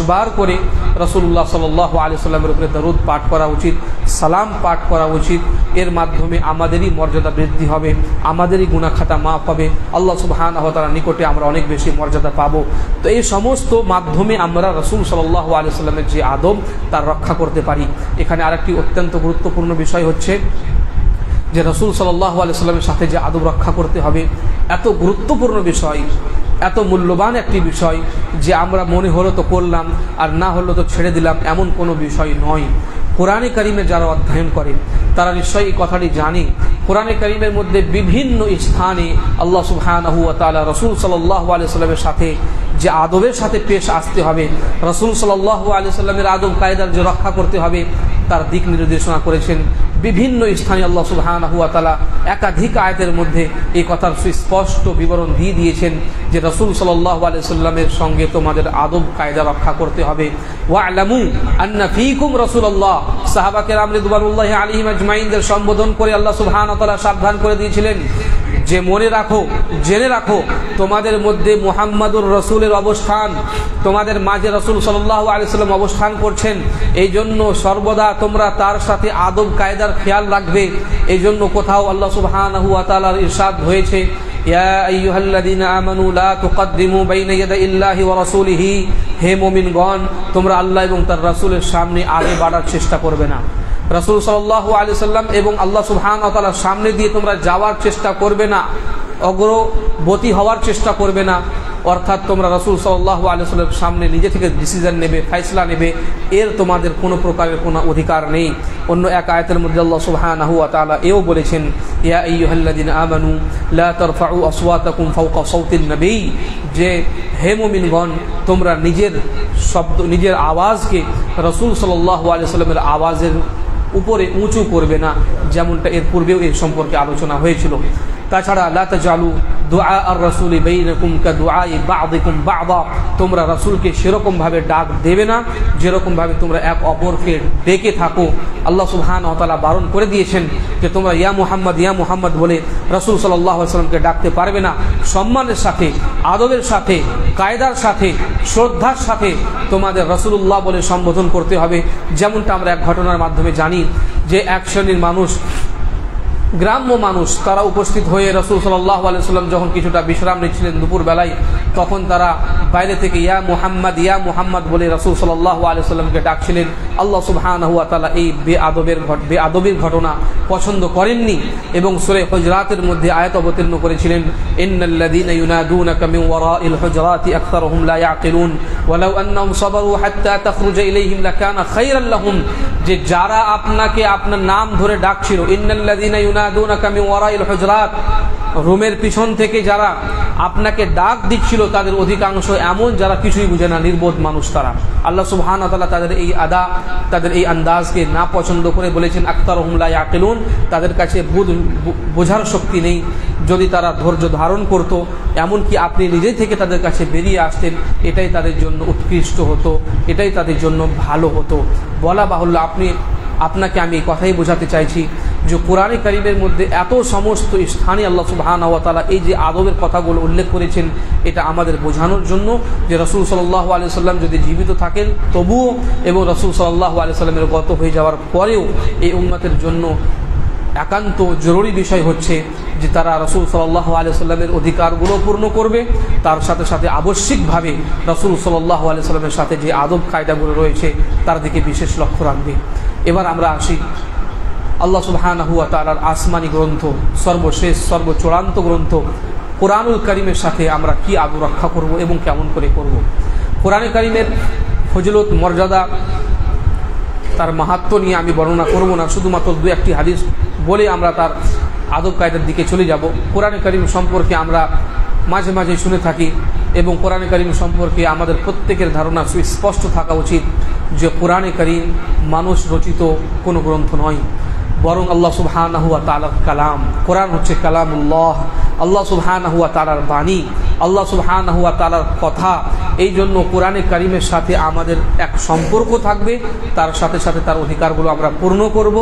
বার করে রাসূলুল্লাহ সাল্লাল্লাহু আলাইহি ওয়াসাল্লামের উপরে দরুদ পাঠ করা উচিত, সালাম পাঠ করা উচিত। এর মাধ্যমে আমাদেরই মর্যাদা বৃদ্ধি হবে, আমাদেরই গুনাহ খাতা মাফ হবে, আল্লাহ সুবহানাহু ওয়া তাআলার নিকটে আমরা অনেক বেশি মর্যাদা পাবো। তো এই সমস্ত মাধ্যমে আমরা রাসূল সাল্লাল্লাহু আলাইহি ওয়াসাল্লামের যে আদব তার রক্ষা করতে পারি। এখানে আরেকটি অত্যন্ত গুরুত্বপূর্ণ বিষয় হচ্ছে যে রাসূল সাল্লাল্লাহু আলাইহি ওয়াসাল্লামের সাথে যে আদব রক্ষা করতে হবে, এত গুরুত্বপূর্ণ বিষয়, এত মূল্যবান একটি বিষয় যে আমরা মনে হলো তো করলাম আর না হলো তো ছেড়ে দিলাম, এমন কোনো বিষয় নয়। কোরআনে কারিমে যারা অধ্যয়ন করে তারা নিশ্চয়ই এই কথাটি জানে। কোরআনে কারিমের মধ্যে বিভিন্ন স্থানে আল্লাহ সুবহানাহু ওয়া তাআলা রাসূল সাল্লাল্লাহু আলাইহি ওয়াসাল্লামের সাথে যে আদবের সাথে পেশ আসতে হবে, রাসূল সাল্লাল্লাহু আলাইহি ওয়াসাল্লামের আদব কায়দার যে রক্ষা করতে হবে তার দিক নির্দেশনা করেছেন। বিভিন্ন স্থানে আল্লাহ সুবহানাহু ওয়া তাআলা একাধিক আয়াতের মধ্যে এই কথার সুস্পষ্ট বিবরণ দিয়ে দিয়েছেন যে রাসূল সাল্লাল্লাহু আলাইহি ওয়াসাল্লামের সঙ্গে তোমাদের আদব কায়দা রক্ষা করতে হবে। ওয়া'লামু আন্না ফীকুম রাসূলুল্লাহ, সাহাবা কেরাম রিদওয়ানুল্লাহি আলাইহিম আজমাইনদের সম্বোধন করে আল্লাহ সুবহানাহু ওয়া তাআলা সাবধান করে দিয়েছিলেন যে মনে রাখো, জেনে রাখো তোমাদের মধ্যে মুহাম্মাদুর রাসূলের অবস্থান, তোমাদের মাঝে রাসূল সাল্লাল্লাহু আলাইহি ওয়াসাল্লাম অবস্থান করছেন। এই জন্য সর্বদা তোমরা তার সাথে আদব কায়দার খেয়াল রাখবে। এই জন্য কোথাও আল্লাহ সুবহানাহু ওয়া তাআলার ইরশাদ হয়েছে, ইয়া আইয়ুহাল্লাযীনা আমানু লা তুকদ্দিমু বাইনা ইয়াদাইল্লাহি ওয়া রাসূলিহি, হে মুমিনগণ তোমরা আল্লাহ এবং তার রাসূলের সামনে আগে বাড়ার চেষ্টা করবে না। রাসূল সাল্লাল্লাহু আলাইহি ওয়াসাল্লাম এবং আল্লাহ সুবহানাহু ওয়া তাআলার সামনে দিয়ে তোমরা যাওয়ার চেষ্টা করবে না, অগ্রগতি হওয়ার চেষ্টা করবে না। অর্থাৎ তোমরা রাসূল সাল্লাল্লাহু আলাইহি ওয়াসাল্লামের সামনে নিজে থেকে ডিসিশন নেবে, ফয়সালা নেবে, এর তোমাদের কোনো প্রকারের কোনো অধিকার নেই। অন্য এক আয়াতের মধ্যে আল্লাহ সুবহানাহু ওয়া তাআলা এও বলেছেন, ইয়া আইয়ুহাল্লাযিনা আমানু লা তারফাউ আসওয়াতাকুম ফাওকা সাওতিন নবী, যে হে মুমিনগণ তোমরা নিজের আওয়াজকে রাসূল সাল্লাল্লাহু আলাইহি ওয়াসাল্লামের আওয়াজের উপরে উঁচু করবে না, যেমনটা এর পূর্বেও এর সম্পর্কে আলোচনা হয়েছিল। তাছাড়া লা তাজালু দুআ আর রাসূলি বাইনাকুম কাদুআই বা'দিকুম বা'দা, তোমরা রাসূলকে সেরকমভাবে ডাক দেবে না যেরকমভাবে তোমরা এক অপরকে ডেকে থাকো। আল্লাহ সুবহানাহু ওয়া তাআলা বারণ করে দিয়েছেন যে তোমরা ইয়া মুহাম্মদ বলে রাসূল সাল্লাল্লাহু আলাইহি ওয়াসাল্লামকে ডাকতে পারবে না। সম্মানের সাথে, আদবের সাথে, কায়দার সাথে, শ্রদ্ধার সাথে তোমাদের রাসূলুল্লাহ বলে সম্বোধন করতে হবে। যেমনটা আমরা এক ঘটনার মাধ্যমে জানি যে এক শ্রেণীর মানুষ, গ্রাম্য মানুষ, তারা উপস্থিত হয়ে রাসূল সাল্লাল্লাহু আলাইহি ওয়াসাল্লাম যখন কিছুটা বিশ্রাম নিচ্ছিলেন দুপুর বেলায়, তখন তারা বাইরে থেকে ইয়া মুহাম্মদ বলে রাসূল সাল্লাল্লাহু আলাইহি ওয়াসাল্লামকে ডাকছিলেন। আল্লাহ সুবহানাহু ওয়া তাআলা এই বেআদবের ঘটনা পছন্দ করেননি এবং সূরা হুজরাতের মধ্যে আয়াত অবতীর্ণ করেছিলেন, ইন্নাল্লাযীনা ইউনাদুনাকা মিন ওয়ারাইল হুজরাতি আকসারুহুম লা ইয়াকিলুন ওয়ালাউ আন্নাহুম সাবারু হাত্তা তাখরুজা ইলাইহিম লাকানা খায়রান লাহুম, যে যারা আপনাকে আপনার নাম ধরে ডাকছিল, ইন্নাল্লাযীনা ইউনাদুনাকা মিন ওয়ারাইল হুজরাত, রুমের পিছন থেকে যারা আপনাকে ডাক দিচ্ছিল তাদের অধিকাংশ এমন যারা কিছুই বুঝে না, নির্বোধ মানুষ তারা। আল্লাহ সুবহানাহু ওয়া তাআলা তাদের এই আন্দাজকে না পছন্দ করে বলেছেন আকতারুহুম লা ইয়াকিলুন, তাদের কাছে বোঝার শক্তি নেই। যদি তারা ধৈর্য ধারণ করত, এমনকি আপনি নিজে থেকে তাদের কাছে বেরিয়ে আসতেন, এটাই তাদের জন্য উৎকৃষ্ট হতো, এটাই তাদের জন্য ভালো হতো। বলা বাহুল্য, আপনাকে আমি এই কথাই বোঝাতে চাইছি যে কোরআনে কারীমের মধ্যে এত সমস্ত স্থানে আল্লাহ সুবহানাহু ওয়া তাআলা এই যে আদবের কথাগুলো উল্লেখ করেছেন, এটা আমাদের বোঝানোর জন্য যে রাসূল সাল্লাল্লাহু আলাইহি ওয়াসাল্লাম যদি জীবিত থাকেন তবুও, এবং রাসূল সাল্লাল্লাহু আলাইহি ওয়াসাল্লামের গত হয়ে যাওয়ার পরেও এই উম্মতের জন্য একান্ত জরুরি বিষয় হচ্ছে যে তারা রাসূল সাল্লাল্লাহু আলাইহি ওয়াসাল্লামের অধিকারগুলো পূর্ণ করবে, তার সাথে সাথে আবশ্যিকভাবে রাসূল সাল্লাল্লাহু আলাইহি ওয়াসাল্লামের সাথে যে আদব কায়দাগুলো রয়েছে তার দিকে বিশেষ লক্ষ্য রাখবে। এবার আমরা আসি আল্লাহ সুবহানাহু ওয়া তাআলার আসমানি গ্রন্থ, সর্বশেষ সর্বচূড়ান্ত গ্রন্থ কোরআনুল কারীমের সাথে আমরা কি আদব রক্ষা করব এবং কেমন করে করব। কোরআনে কারীমের ফজিলত, মর্যাদা, তার মাহাত্ম্য নিয়ে আমি বর্ণনা করব না, শুধুমাত্র দু একটি হাদিস বলে আমরা তার আদব কায়দার দিকে চলে যাব। কোরআনে কারীম সম্পর্কে আমরা মাঝে মাঝে শুনে থাকি এবং কোরআনে কারীম সম্পর্কে আমাদের প্রত্যেকের ধারণা সুস্পষ্ট থাকা উচিত যে কোরআনে কারীম মানুষ রচিত কোনো গ্রন্থ নয়, বরং আল্লাহ সুবহানাহু ওয়া তাআলার কালাম। কোরআন হচ্ছে কালামুল্লাহ, আল্লাহ সুবহানাহু ওয়া তাআলার বাণী, আল্লাহ সুবহানাহু ওয়া তাআলার কথা। এই জন্য কোরআনে কারীমের সাথে আমাদের এক সম্পর্ক থাকবে, তার সাথে সাথে তার অধিকারগুলো আমরা পূর্ণ করব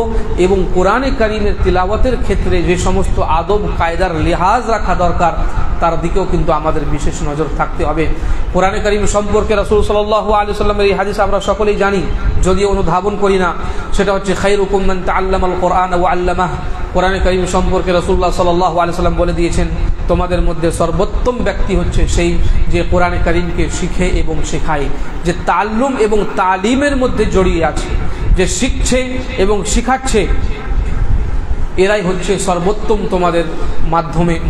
এবং কোরআনে কারীমের তিলাওয়াতের ক্ষেত্রে যে সমস্ত আদব কায়দার লিহাজ রাখা দরকার তার দিকেও কিন্তু আমাদের বিশেষ নজর থাকতে হবে। কোরআনে কারীম সম্পর্কে রাসূল সাল্লাল্লাহু আলাইহি ওয়াসাল্লামের এই হাদিস আমরা সকলেই জানি, যদিও অনুধাবন করি না। সেটা হচ্ছে খায়রুকুম মান তাআল্লামাল কোরআন ওয়া আল্লামাহ। কোরআনে কারীম সম্পর্কে রাসূলুল্লাহ সাল্লাল্লাহু আলাইহি ওয়াসাল্লাম বলে দিয়েছেন, তোমাদের মধ্যে সর্বোত্তম ব্যক্তি হচ্ছে সেই যে কোরআনে কারীমকে শিখে এবং শেখায়, যে তাআল্লুম এবং তালিমের মধ্যে জড়িয়ে আছে, যে শিখছে এবং শিখাচ্ছে, এরাই হচ্ছে সর্বোত্তম তোমাদের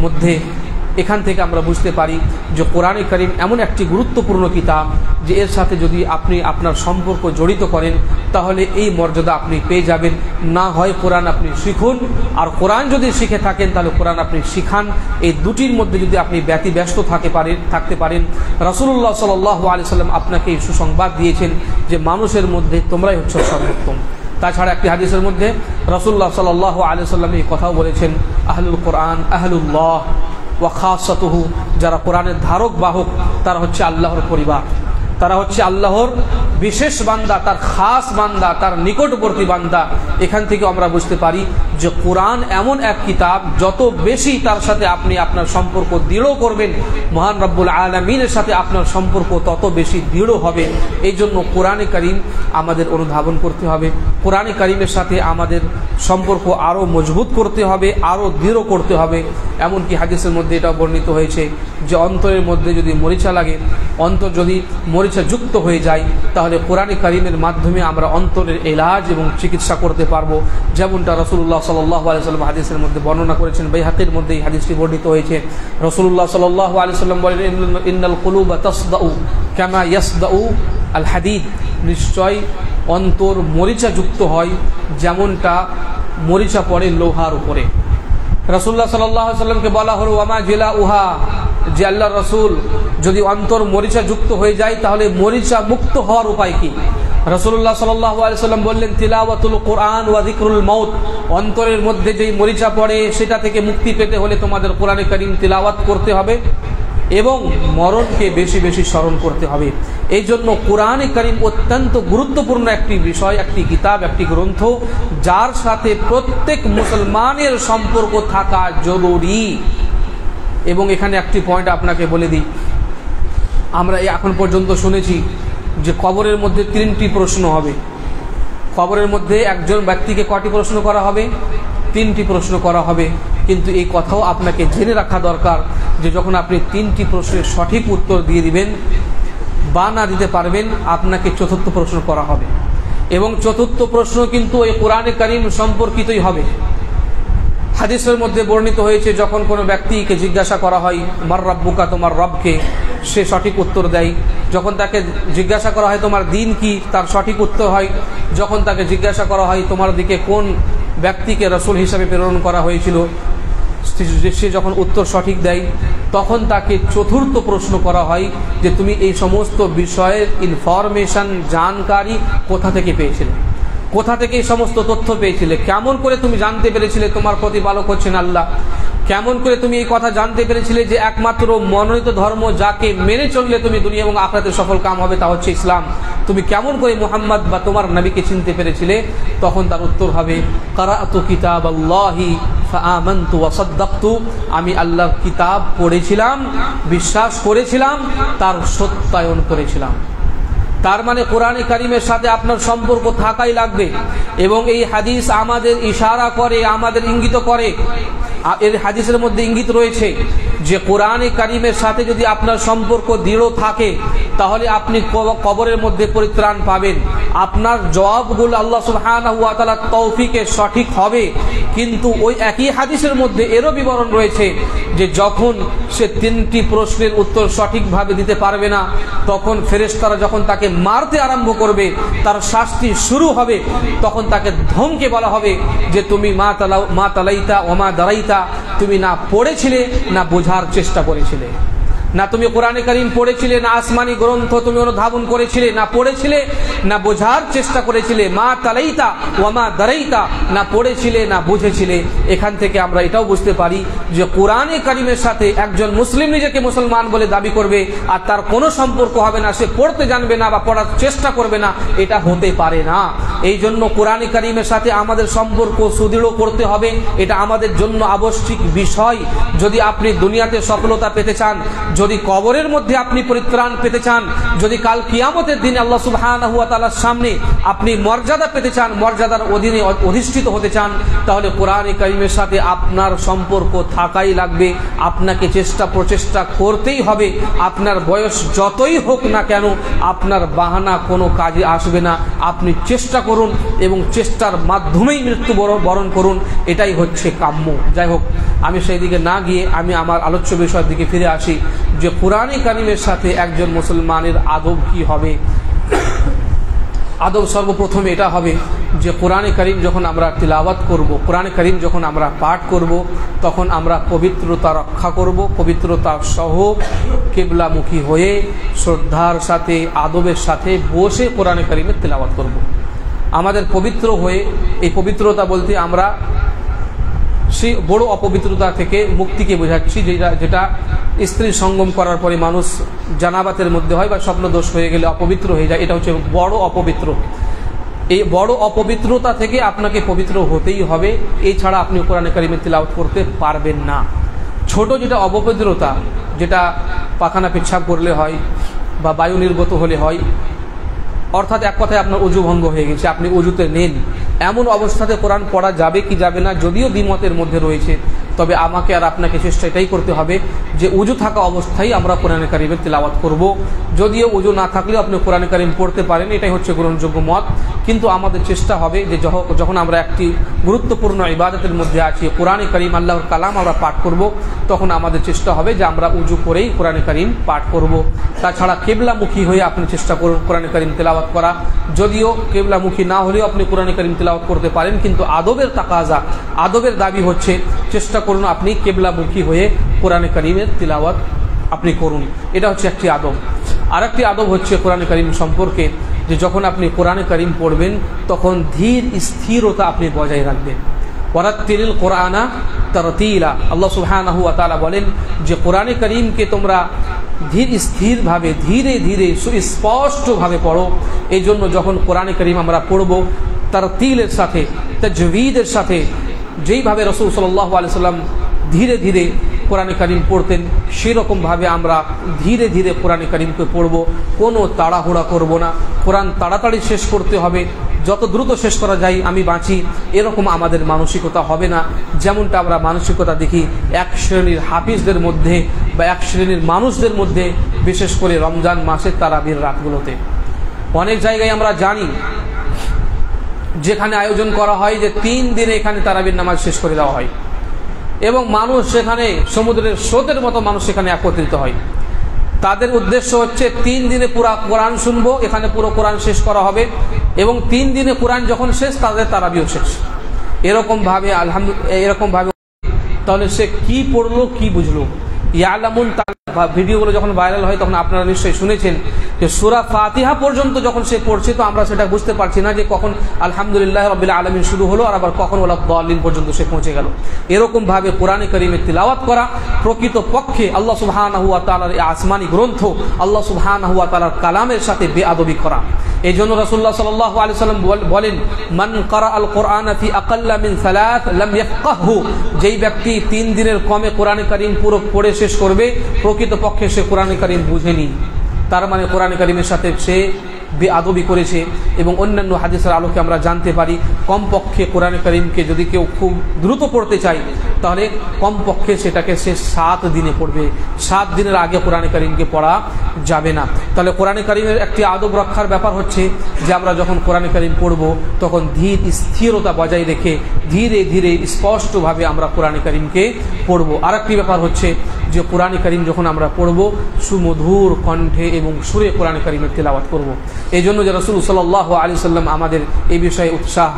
মধ্যে। এখান থেকে আমরা বুঝতে পারি যে কোরআনে কারীম এমন একটি গুরুত্বপূর্ণ কিতাব যে এর সাথে যদি আপনি আপনার সম্পর্ক জড়িত করেন তাহলে এই মর্যাদা আপনি পেয়ে যাবেন। না হয় কোরআন আপনি শিখুন, আর কোরআন যদি শিখে থাকেন তাহলে কোরআন আপনি শিখান। এই দুটির মধ্যে যদি আপনি ব্যতিব্যস্ত থাকতে পারেন, রাসূলুল্লাহ সাল্লাল্লাহু আলাইহি ওয়াসাল্লাম আপনাকে এই সুসংবাদ দিয়েছেন যে মানুষের মধ্যে তোমরাই হচ্ছে সর্বোত্তম। তাছাড়া একটি হাদিসের মধ্যে রাসূলুল্লাহ সাল্লাল্লাহু আলাইহি ওয়াসাল্লাম এই কথাও বলেছেন, আহলুল কোরআন আহলুল্লাহ ওয়া খাসাতুহু, যারা কোরআনের ধারক বাহক তারা হচ্ছে আল্লাহর পরিবার, তারা হচ্ছে আল্লাহর বিশেষ বান্দা, তার খাস বান্দা, তার নিকটবর্তী বান্দা। এখান থেকে আমরা বুঝতে পারি যে কোরআন এমন এক কিতাব, যত বেশি তার সাথে আপনি আপনার সম্পর্ক দৃঢ় করবেন, মহান রব্বুল আলামিনের সাথে আপনার সম্পর্ক তত বেশি দৃঢ় হবে। এই জন্য কোরআনে কারীম আমাদের অনুধাবন করতে হবে, কোরআনে কারীমের সাথে আমাদের সম্পর্ক আরও মজবুত করতে হবে, আরও দৃঢ় করতে হবে। এমনকি হাদিসের মধ্যে এটা বর্ণিত হয়েছে যে অন্তরের মধ্যে যদি মরিচা লাগে, অন্তর যদি মরিচা যুক্ত হয়ে যায়, তাহলে কোরআনে কারীমের মাধ্যমে আমরা অন্তরের এলাজ এবং চিকিৎসা করতে পারবো। যেমনটা রাসূলুল্লাহ সাল্লাল্লাহু আলাইহি ওয়াসাল্লাম হাদিসের মধ্যে বর্ণনা করেছেন, বাইহাকির মধ্যে এই হাদিসটি বর্ণিত হয়েছে। রাসূলুল্লাহ সাল্লাল্লাহু আলাইহি ওয়াসাল্লাম বলেন, ইন্নাল কুলুবা তাসদাউ কামা ইয়াসদাউ আল হাদিদ, নিশ্চয় অন্তর মরিচাযুক্ত হয় যেমনটা মরিচা পড়ে লোহার উপরে। রাসূলুল্লাহ সাল্লাল্লাহু আলাইহি ওয়াসাল্লামকে বলা হলো, ওয়ামা জিলাউহা, যে আল্লাহর রাসূল যদি অন্তর মরিচাযুক্ত হয়ে যায় তাহলে মরিচা মুক্ত হওয়ার উপায় কি? রাসূলুল্লাহ সাল্লাল্লাহু আলাইহি ওয়াসাল্লাম বললেন, তিলাওয়াতুল কোরআন ওয়া যিকরুল মাউত, অন্তরের মধ্যে যেই মরিচা পড়ে সেটা থেকে মুক্তি পেতে হলে তোমাদের কোরআনে কারীম তিলাওয়াত করতে হবে এবং মরণকে বেশি বেশি স্মরণ করতে হবে। এই জন্য কোরআনে কারীম অত্যন্ত গুরুত্বপূর্ণ একটি বিষয়, একটি কিতাব, একটি গ্রন্থ, যার সাথে প্রত্যেক মুসলমানের সম্পর্ক থাকা জরুরি। এবং এখানে একটি পয়েন্ট আপনাকে বলে দিই, আমরা এখন পর্যন্ত শুনেছি যে কবরের মধ্যে 3টি প্রশ্ন হবে। কবরের মধ্যে একজন ব্যক্তিকে কয়টি প্রশ্ন করা হবে? 3টি প্রশ্ন করা হবে। কিন্তু এই কথাও আপনাকে জেনে রাখা দরকার যে যখন আপনি 3টি প্রশ্নের সঠিক উত্তর দিয়ে দিবেন বা না দিতে পারবেন, আপনাকে চতুর্থ প্রশ্ন করা হবে। এবং চতুর্থ প্রশ্ন কিন্তু এই কোরআনে কারীম সম্পর্কিতই হবে। হাদিসের মধ্যে বর্ণিত হয়েছে, যখন কোনো ব্যক্তিকে জিজ্ঞাসা করা হয় মার রাব্বুকা, তোমার রবকে, সে সঠিক উত্তর দেয়। যখন তাকে জিজ্ঞাসা করা হয় তোমার দিন কি, তার সঠিক উত্তর হয়। যখন তাকে জিজ্ঞাসা করা হয় তোমার দিকে কোন ব্যক্তিকে রাসূল হিসাবে প্রেরণ করা হয়েছিল, সে যখন উত্তর সঠিক দেয়, তখন তাকে চতুর্থ প্রশ্ন করা হয় যে তুমি এই সমস্ত বিষয়ের ইনফরমেশন, জানকারি কোথা থেকে পেয়েছিলে, কোথা থেকে এই সমস্ত তথ্য পেয়েছিলে, কেমন করে তুমি জানতে পেরেছিলে তোমার প্রতিপালক হচ্ছেন আল্লাহ, কেমন করে তুমি এই কথা জানতে পেরেছিলে যে একমাত্র মনোনীত ধর্ম যাকে মেনে চললে তুমি দুনিয়া এবং আখিরাতে সফল কাম হবে তা হচ্ছে ইসলাম, তুমি কেমন করে মুহাম্মদ বা তোমার নবীকে চিনতে পেরেছিলে? তখন তার উত্তর হবে কারাতু কিতাবাল্লাহি ফাআমানতু ওয়া সাদ্দাকতু, আমি আল্লাহর কিতাব পড়েছিলাম, বিশ্বাস করেছিলাম, তার সত্যায়ন করেছিলাম। তার মানে কোরআনে কারীমের সাথে আপনার সম্পর্ক থাকাই লাগবে। এবং এই হাদিস আমাদের ইশারা করে, আমাদের ইঙ্গিত করে, এর হাদিসের মধ্যে ইঙ্গিত রয়েছে যে কোরআনে কারীমের সাথে যদি আপনার সম্পর্ক দৃঢ় থাকে তাহলে আপনি কবরের মধ্যে পরিত্রাণ পাবেন, আপনার জবাবগুলো আল্লাহ সুবহানাহু ওয়া তাআলার তৌফিকে সঠিক হবে। কিন্তু ওই একই হাদিসের মধ্যে এরও বিবরণ রয়েছে যে যখন সে 3টি প্রশ্নের উত্তর সঠিকভাবে দিতে পারবে না, তখন ফেরেশতারা যখন তাকে মারতে আরম্ভ করবে, তার শাস্তি শুরু হবে, তখন তাকে ধমকে বলা হবে যে তুমি মা তালাইতা ওয়া মা দারাইতা, তুমি না পড়েছিলে না বোঝার চেষ্টা করেছিলে, না তুমি কোরআনে কারীম পড়েছিলে, না আসমানি গ্রন্থ তুমি অনুধাবন করেছিলে, না পড়েছিলে না বোঝার চেষ্টা করেছিলে, মা তালাইতা ওয়া মা দারাইতা, না পড়েছিলে না বুঝেছিলে। এখান থেকে আমরা এটাও বুঝতে পারি যে কোরআনে কারীমের সাথে একজন মুসলিম নিজেকে মুসলমান বলে দাবি করবে আর তার কোনো সম্পর্ক হবে না, সে পড়তে জানবে না বা পড়ার চেষ্টা করবে না, এটা হতে পারে না। এই জন্য কোরআনে কারীমের সাথে আমাদের সম্পর্ক সুদৃঢ় করতে হবে, এটা আমাদের জন্য আবশ্যিক বিষয়। যদি আপনি দুনিয়াতে সফলতা পেতে চান, যদি কবরের মধ্যে আপনি পরিত্রাণ পেতে চান, যদি কাল কিয়ামতের দিনে আল্লাহ সুবহানাহু ওয়া তাআলার সামনে আপনি মর্যাদা পেতে চান, মর্যাদার অধীনে অধিষ্ঠিত হতে চান, তাহলে কোরআনে কারীমের সাথে আপনার সম্পর্ক থাকাই লাগবে। আপনাকে প্রচেষ্টা করতেই হবে। আপনার বয়স যতই হোক না কেন, আপনার বাহানা কোনো কাজে আসবে না। আপনি চেষ্টা করুন এবং চেষ্টার মাধ্যমেই মৃত্যু বরণ করুন, এটাই হচ্ছে কাম্য। যাই হোক, আমি সেই দিকে না গিয়ে আমি আমার আলোচ্য বিষয়ের দিকে ফিরে আসি যে কোরআনে কারীমের সাথে একজন মুসলমানের আদব কি হবে। আদব সর্বপ্রথম এটা হবে যে কোরআনে কারীম যখন আমরা তিলাওয়াত করব, কোরআনে কারীম যখন আমরা পাঠ করব, তখন আমরা পবিত্রতা রক্ষা করব, পবিত্রতা সহ কিবলামুখী হয়ে শ্রদ্ধার সাথে আদবের সাথে বসে কোরআনে কারীমের তিলাওয়াত করব। আমাদের পবিত্র হয়ে, এই পবিত্রতা বলতে আমরা সেই বড় অপবিত্রতা থেকে মুক্তিকে বোঝাচ্ছি, যেটা স্ত্রী সঙ্গম করার পরে মানুষ জানাবাতের মধ্যে হয় বা স্বপ্নদোষ হয়ে গেলে অপবিত্র হয়ে যায়, এটা হচ্ছে বড় অপবিত্র। এই বড় অপবিত্রতা থেকে আপনাকে পবিত্র হতেই হবে, এছাড়া আপনি কোরআনে কারীমের তিলাওয়াত করতে পারবেন না। ছোট যেটা অপবিত্রতা, যেটা পাখানা পেচ্ছাপ করলে হয় বা বায়ু নির্গত হলে হয়, অর্থাৎ এক কথায় আপনার অজু ভঙ্গ হয়ে গেছে, আপনি অজুতে নেন, এমন অবস্থাতে কোরআন পড়া যাবে কি যাবে না যদিও দ্বিমতের মধ্যে রয়েছে, তবে আমাকে আর আপনাকে চেষ্টা এটাই করতে হবে যে অজু থাকা অবস্থায় আমরা কোরআনে কারীমের তিলাওয়াত করব। যদিও অজু না থাকলেও আপনি কোরআনে কারীম পড়তে পারেন, এটাই হচ্ছে গ্রহণযোগ্য মত। কিন্তু আমাদের চেষ্টা হবে যে যখন আমরা একটি গুরুত্বপূর্ণ ইবাদতের মধ্যে আছি, কোরআনে কারীম আল্লাহর কালাম আমরা পাঠ করব, তখন আমাদের চেষ্টা হবে যে আমরা উজু করেই কোরআনে কারীম পাঠ করব। তাছাড়া কিবলামুখী হয়ে আপনি চেষ্টা করুন কোরআনে কারীম তেলাওয়াত করা। যদিও কিবলামুখী না হলেও আপনি কোরআনে কারীম তেলাওয়াত করতে পারেন, কিন্তু আদবের তাকাজা, আদবের দাবি হচ্ছে চেষ্টা করুন আপনি কিবলামুখী হয়ে কোরআনে কারীমের তেলাওয়াত আপনি করুন। এটা হচ্ছে একটি আদব। আরেকটি আদব হচ্ছে কোরআনে কারীম সম্পর্কে যে যখন আপনি কোরআনে কারীম পড়বেন তখন ধীর স্থিরতা আপনি বজায় রাখবেন। ওয়ারাত্তিলিল কোরআনা তারতিলা, আল্লাহ সুবহানাহু ওয়া তাআলা বলেন যে কোরআনে কারীমকে তোমরা ধীর স্থিরভাবে ধীরে ধীরে সুস্পষ্টভাবে পড়ো। এই জন্য যখন কোরআনে কারীম আমরা পড়ব তারতিলের সাথে, তাজবীদের সাথে, যেইভাবে রাসূল সাল্লাল্লাহু আলাইহি সাল্লাম ধীরে ধীরে কোরআনে কারীম পড়তেন সেরকমভাবে আমরা ধীরে ধীরে কোরআনে কারীমকে পড়ব। কোনো তাড়াহুড়া করব না, কোরআন তাড়াতাড়ি শেষ করতে হবে, যত দ্রুত শেষ করা যায় আমি বাঁচি, এরকম আমাদের মানসিকতা হবে না। যেমনটা আমরা মানসিকতা দেখি এক শ্রেণীর হাফিজদের মধ্যে বা এক শ্রেণীর মানুষদের মধ্যে, বিশেষ করে রমজান মাসের তারাবির রাতগুলোতে। অনেক জায়গায় আমরা জানি যেখানে আয়োজন করা হয় যে 3 দিনে এখানে তারাবির নামাজ শেষ করে দেওয়া হয় এবং মানুষ সেখানে সমুদ্রের স্রোতের মতো মানুষ সেখানে একত্রিত হয়। তাদের উদ্দেশ্য হচ্ছে 3 দিনে পুরো কোরআন শুনবো, এখানে পুরো কোরআন শেষ করা হবে এবং 3 দিনে কোরআন যখন শেষ তাদের তারাবিও শেষ। এরকমভাবে এরকমভাবে তাহলে সে কি পড়লো কি বুঝলো? ইয়ালামুন ভিডিওগুলো যখন ভাইরাল হয় তখন আপনারা নিশ্চয়ই শুনেছেন যে সূরা ফাতিহা পর্যন্ত যখন সে পড়ছে তো আমরা সেটা বুঝতে পারছি না যে কখন আলহামদুলিল্লাহ রাব্বিল আলামিন শুরু হলো আর আবার কখন ওয়ালা দাল্লিন পর্যন্ত সে পৌঁছে গেল। এরকমভাবে কোরআনে কারীমের তিলাওয়াত করা প্রকৃত পক্ষে আল্লাহ সুবহানাহু ওয়া তাআলার এই আসমানি গ্রন্থ, আল্লাহ সুবহানাহু ওয়া তাআলার কালামের সাথে বেআদবি করা। এই জন্য রাসূলুল্লাহ সাল্লাল্লাহু আলাইহি সাল্লাম বলেন, মান ক্বারা আল কোরআন ফি আকাল্লা মিন 3 লাম ইয়াফকাহু, যেই ব্যক্তি 3 দিনের কমে কোরআনে কারীম পুরো পড়ে শেষ করবে প্রকৃত পক্ষে সে কোরআনে কারীম বুঝেনি, তার মানে কোরআনে কারীমের সাথে সে বেআদবি করেছে। এবং অন্যান্য হাদিসের আলোকে আমরা জানতে পারি কমপক্ষে কোরআনে কারীমকে যদি কেউ খুব দ্রুত পড়তে চায় তাহলে কমপক্ষে সেটাকে সে 7 দিনে পড়বে, 7 দিনের আগে কোরআনে কারীমকে পড়া যাবে না। তাহলে কোরআনে কারীমের একটি আদব রক্ষার ব্যাপার হচ্ছে যে আমরা যখন কোরআনে কারীম পড়ব তখন ধীর স্থিরতা বজায় রেখে ধীরে ধীরে স্পষ্টভাবে আমরা কোরআনে কারীমকে পড়ব। আরেকটি ব্যাপার হচ্ছে যে কোরআনে কারীম যখন আমরা পড়ব সুমধুর কণ্ঠে এবং সুরে কোরআনে কারীমের তেলাওয়াত করব। এই জন্য যে রাসূল সাল্লাল্লাহু আলাইহি ওয়াসাল্লাম আমাদের এই বিষয়ে উৎসাহ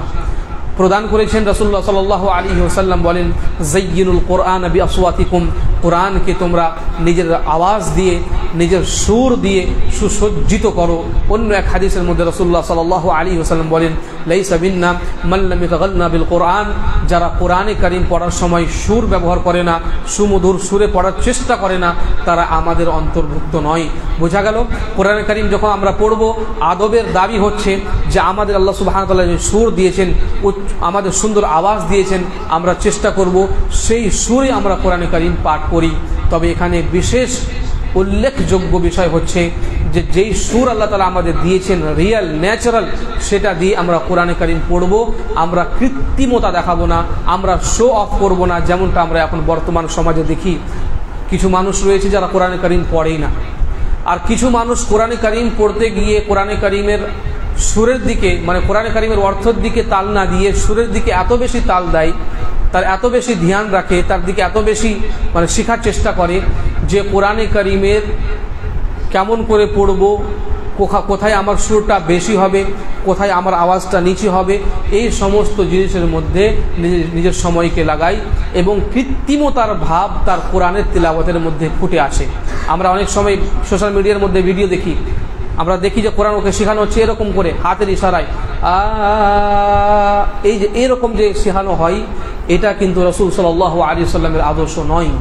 প্রদান করেছেন। রাসূলুল্লাহ সাল্লাল্লাহু আলাইহি ওয়াসাল্লাম বলেন, যায়্যিনুল কোরআন বিআসওয়াতিকুম, কোরআনকে তোমরা নিজের আওয়াজ দিয়ে নিজের সুর দিয়ে সুসজ্জিত করো। অন্য এক হাদিসের মধ্যে রাসূলুল্লাহ সাল্লাল্লাহু আলাইহি ওয়াসাল্লাম বলেন, লাইসা মিন্না মান লাম ইয়াতাগান্না বিল কোরআন, যারা কোরআনে কারীম পড়ার সময় সুর ব্যবহার করে না, সুমধুর সুরে পড়ার চেষ্টা করে না, তারা আমাদের অন্তর্ভুক্ত নয়। বোঝা গেল কোরআনে কারীম যখন আমরা পড়ব আদবের দাবি হচ্ছে যে আমাদের আল্লাহ সুবহানাহু ওয়া তাআলা যে সুর দিয়েছেন, আমাদের সুন্দর আওয়াজ দিয়েছেন, আমরা চেষ্টা করব সেই সুরে আমরা কোরআনে কারীম পাঠ করি। তবে এখানে বিশেষ উল্লেখযোগ্য বিষয় হচ্ছে যে যেই সুর আল্লাহ তাআলা আমাদের দিয়েছেন রিয়েল ন্যাচারাল, সেটা দিয়ে আমরা কোরআনে কারীম পড়ব। আমরা কৃত্রিমতা দেখাবো না, আমরা শো অফ করব না। যেমনটা আমরা এখন বর্তমান সমাজে দেখি, কিছু মানুষ রয়েছে যারা কোরআনে কারীম পড়েই না, আর কিছু মানুষ কোরআনে কারীম পড়তে গিয়ে কোরআনে কারীমের সুরের দিকে মানে কোরআনে কারীমের অর্থের দিকে তাল না দিয়ে সুরের দিকে এত বেশি তাল দেয়, তার এত বেশি ধ্যান রাখে, তার দিকে এত বেশি মানে শেখার চেষ্টা করে যে কোরআনে কারীমের কেমন করে পড়ব, কোথায় আমার সুরটা বেশি হবে, কোথায় আমার আওয়াজটা নিচে হবে, এই সমস্ত জিনিসের মধ্যে নিজের সময়কে লাগাই এবং কৃত্রিমতার ভাব তার কোরআনের তিলাওয়াতের মধ্যে ফুটে আসে। আমরা অনেক সময় সোশ্যাল মিডিয়ার মধ্যে ভিডিও দেখি, আমরা দেখি যে কোরআন ওকে শেখানো হচ্ছে এরকম করে হাতের ইশারায়, এই যে এরকম যে শেখানো হয়, এটা কিন্তু রাসূল সাল্লাল্লাহু আলাইহি ওয়াসাল্লামের আদর্শ নয়,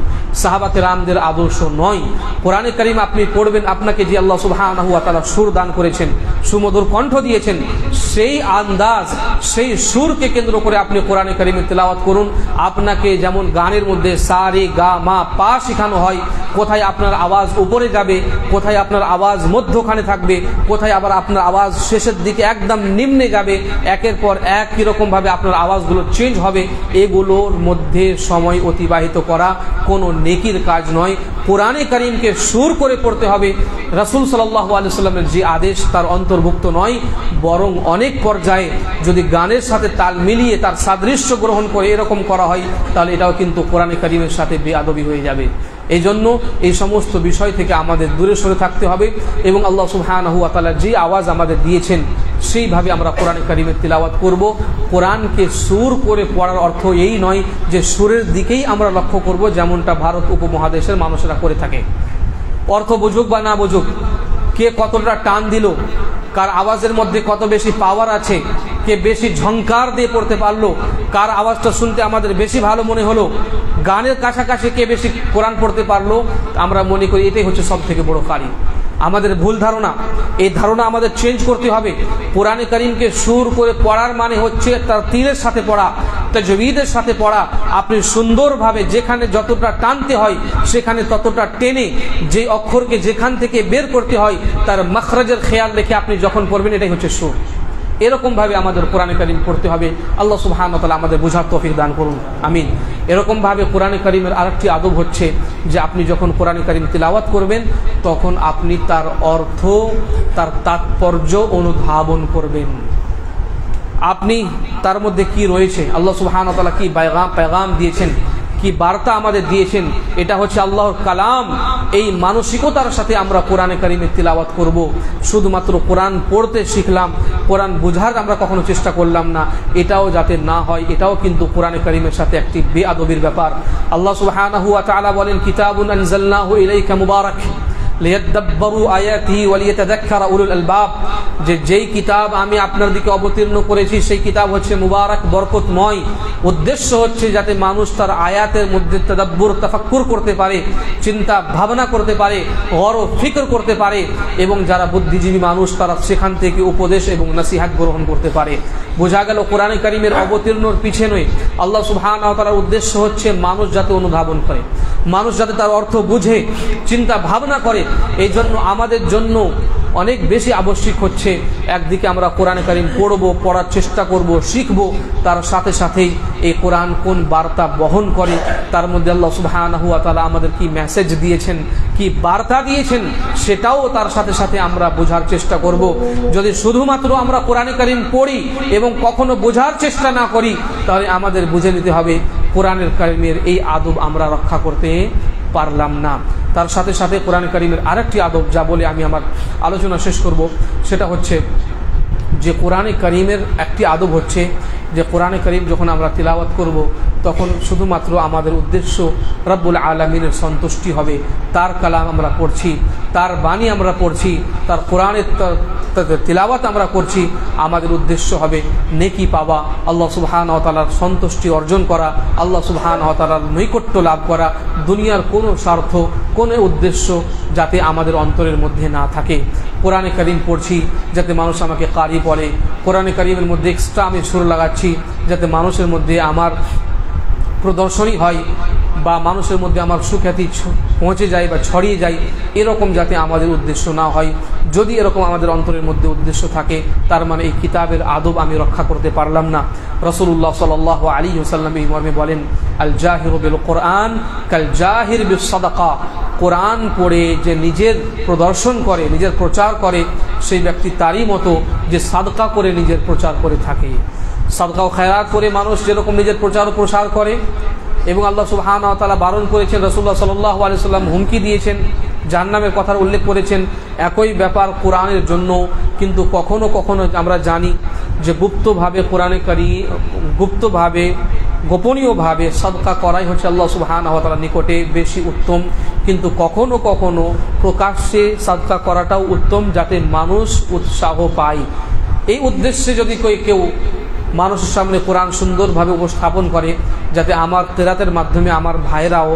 সাহাবায়ে কেরামদের আদর্শ নয়। কোরআনে কারীম আপনি পড়বেন, আপনাকে যে আল্লাহ সুবহানাহু ওয়া তাআলা সুর দান করেছেন, সুমধুর কণ্ঠ দিয়েছেন, সেই আন্দাজ সেই সুরকে কেন্দ্র করে আপনি কোরআনে কারীমের তেলাওয়াত করুন। আপনাকে যেমন গানের মধ্যে সা রে গা মা পা শেখানো হয়, কোথায় আপনার আওয়াজ উপরে যাবে, কোথায় আপনার আওয়াজ মধ্যখানে থাকবে, কোথায় আবার আপনার আওয়াজ শেষের দিকে একদম নিম্নে যাবে, একের পর এক কিরকমভাবে আপনার আওয়াজগুলো চেঞ্জ হবে, এগুলোর মধ্যে সময় অতিবাহিত করা কোনো নেকির কাজ নয়। কোরআনে কারীমকে সুর করে পড়তে হবে রাসূল সাল্লাল্লাহু আলাইহি ওয়াসাল্লামের যে আদেশ তার অন্তর্ভুক্ত নয়, বরং অনেক পর্যায়ে যদি গানের সাথে তাল মিলিয়ে তার সাদৃশ্য গ্রহণ করে এরকম করা হয় তাহলে এটাও কিন্তু কোরআনে কারীমের সাথে বেয়াদবি হয়ে যাবে। এই জন্য এই সমস্ত বিষয় থেকে আমাদের দূরে সরে থাকতে হবে এবং আল্লাহ সুবহানাহু ওয়া তাআলা যে আওয়াজ আমাদের দিয়েছেন সেইভাবে আমরা কোরআনে কারীমের তিলাওয়াত করব। কোরআনকে সুর করে পড়ার অর্থ এই নয় যে সুরের দিকেই আমরা লক্ষ্য করব, যেমনটা ভারত উপমহাদেশের মানুষেরা করে থাকে। অর্থ বুঝুক বা না বুঝুক, কে কতটা টান দিল, কার আওয়াজের মধ্যে কত বেশি পাওয়ার আছে, কে বেশি ঝংকার দিয়ে পড়তে পারলো, কার আওয়াজটা শুনতে আমাদের বেশি ভালো মনে হলো, গানের কাছাকাছি কে বেশি কোরআন পড়তে পারলো, আমরা মনে করি এটাই হচ্ছে সব থেকে বড় কারি। আমাদের ভুল ধারণা, এই ধারণা আমাদের চেঞ্জ করতে হবে। কোরআনে কারীমকে সুর করে পড়ার মানে হচ্ছে তার তীরের সাথে পড়া, তাজবীদের সাথে পড়া। আপনি সুন্দরভাবে যেখানে যতটা টানতে হয় সেখানে ততটা টেনে, যে অক্ষরকে যেখান থেকে বের করতে হয় তার মাখরাজের খেয়াল রেখে আপনি যখন পড়বেন, এটাই হচ্ছে সুর। এরকমভাবে আমাদের কোরআনে কারীম পড়তে হবে। আল্লাহ সুবহানাহু ওয়া তাআলা আমাদের বোঝার তৌফিক দান করুন, আমিন। এরকমভাবে কোরআনে কারীমের আরেকটি আদব হচ্ছে যে আপনি যখন কোরআনে কারীম তিলাওয়াত করবেন তখন আপনি তার অর্থ, তার তাৎপর্য অনুধাবন করবেন। আপনি তার মধ্যে কি রয়েছে, আল্লাহ সুবহানাহু ওয়া তাআলা কি পেগাম দিয়েছেন, কি বার্তা আমাদের দিয়েছেন, এটা হচ্ছে আল্লাহর কালাম। এই মানসিকতার সাথে আমরা কোরআনে কারীমের তিলাওয়াত করব। শুধুমাত্র কোরআন পড়তে শিখলাম, কোরআন বোঝার আমরা কখনো চেষ্টা করলাম না, এটাও যাতে না হয়, এটাও কিন্তু কোরআনে কারীমের সাথে একটি বেয়াদবির ব্যাপার। আল্লাহ সুবহানাহু ওয়া তাআলা বলেন, কিতাবুন আনজালনাহু ইলাইকা মুবারাক লিয়াদাব্বারু আয়াতিহি ওয়া লিয়াতাযাক্কারা উলুল আলবাব, যেই কিতাব আমি আপনার দিকে অবতীর্ণ করেছি সেই কিতাব হচ্ছে মুবারক, বরকতময়। উদ্দেশ্য হচ্ছে যাতে মানুষ তার আয়াতের মধ্যে তাদাব্বুর, তাফাক্কুর করতে পারে, চিন্তা ভাবনা করতে পারে, গর ও ফিকর করতে পারে, এবং যারা বুদ্ধিজীবী মানুষ তারা সেখান থেকে উপদেশ এবং নসিহত গ্রহণ করতে পারে। বোঝা গেল কোরআনে কারীমের অবতীর্ণর পিছনে আল্লাহ সুবহানাহু ওয়া তাআলার উদ্দেশ্য হচ্ছে মানুষ যাতে অনুধাবন করে, মানুষ যাতে তার অর্থ বুঝে, চিন্তা ভাবনা করে। এই জন্য আমাদের জন্য অনেক বেশি আবশ্যিক হচ্ছে একদিকে আমরা কোরআনে কারীম পড়ব, পড়ার চেষ্টা করব, শিখব, তার সাথে সাথেই এই কোরআন কোন বার্তা বহন করে, তার মধ্যে আল্লাহ সুবহানাহু ওয়া তাআলা আমাদের কি মেসেজ দিয়েছেন, কি বার্তা দিয়েছেন, সেটাও তার সাথে সাথে আমরা বোঝার চেষ্টা করব। যদি শুধুমাত্র আমরা কোরআনে কারীম পড়ি এবং কখনো বোঝার চেষ্টা না করি তাহলে আমাদের বুঝে নিতে হবে কোরআনের কারীমের এই আদব আমরা রক্ষা করতে পারলাম না। তার সাথে সাথে কোরআন কারীমের আরেকটি আদব যা বলে আমি আমার আলোচনা শেষ করব, সেটা হচ্ছে যে কোরআনে কারীমের একটি আদব হচ্ছে যে কোরআনে কারীম যখন আমরা তিলাওয়াত করব তখন শুধুমাত্র আমাদের উদ্দেশ্য রব্বুল আলামিনের সন্তুষ্টি হবে। তার কালাম আমরা পড়ছি, তার বাণী আমরা পড়ছি, তার কোরআনের তিলাওয়াত আমরা করছি, আমাদের উদ্দেশ্য হবে নেকি পাওয়া, আল্লাহ সুবহানাহু ওয়া তাআলার সন্তুষ্টি অর্জন করা, আল্লাহ সুবহানাহু ওয়া তাআলার নৈকট্য লাভ করা। দুনিয়ার কোনো স্বার্থ, কোনো উদ্দেশ্য যাতে আমাদের অন্তরের মধ্যে না থাকে। কোরআনে কারীম পড়ছি যাতে মানুষ আমাকে কারি বলে, কোরআনে কারীমের মধ্যে এক্সট্রা আমি সুর লাগাচ্ছি যাতে মানুষের মধ্যে আমার প্রদর্শনী হয় বা মানুষের মধ্যে আমার সুখ্যাতি পৌঁছে যায় বা ছড়িয়ে যায়, এরকম যাতে আমাদের উদ্দেশ্য না হয়। যদি এরকম আমাদের অন্তরের মধ্যে উদ্দেশ্য থাকে তার মানে এই কিতাবের আদব আমি রক্ষা করতে পারলাম না। রাসূলুল্লাহ সাল্লাল্লাহু আলাইহি ওয়াসাল্লাম এই মর্মে বলেন, আল জাহিরু বিল কোরআন কাল জাহির বিস সাদাকা, কোরআন পড়ে যে নিজের প্রদর্শন করে, নিজের প্রচার করে, সেই ব্যক্তি তারই মতো যে সাদকা করে নিজের প্রচার করে থাকে। সাদকা ও খায়রাত করে মানুষ যেরকম নিজের প্রচার ও প্রসার করে, এবং আল্লাহ সুবহানাহু ওয়া তাআলা বারণ করেছেন, রাসূলুল্লাহ সাল্লাল্লাহু আলাইহি ওয়াসাল্লাম হুমকি দিয়েছেন, জাহান্নামের কথার উল্লেখ করেছেন, একই ব্যাপার কোরআনের জন্য। কিন্তু কখনো কখনো আমরা জানি যে গুপ্তভাবে কোরআনে কারীম, গুপ্তভাবে গোপনীয়ভাবে সাদকা করাই হচ্ছে আল্লাহ সুবহানাহু ওয়া তাআলার নিকটে বেশি উত্তম। কিন্তু কখনো কখনো প্রকাশ্যে সাদকা করাটাও উত্তম যাতে মানুষ উৎসাহ পায়। এই উদ্দেশ্যে যদি কেউ মানুষের সামনে কোরআন সুন্দরভাবে উপস্থাপন করে যাতে আমার কেরাতের মাধ্যমে আমার ভাইরাও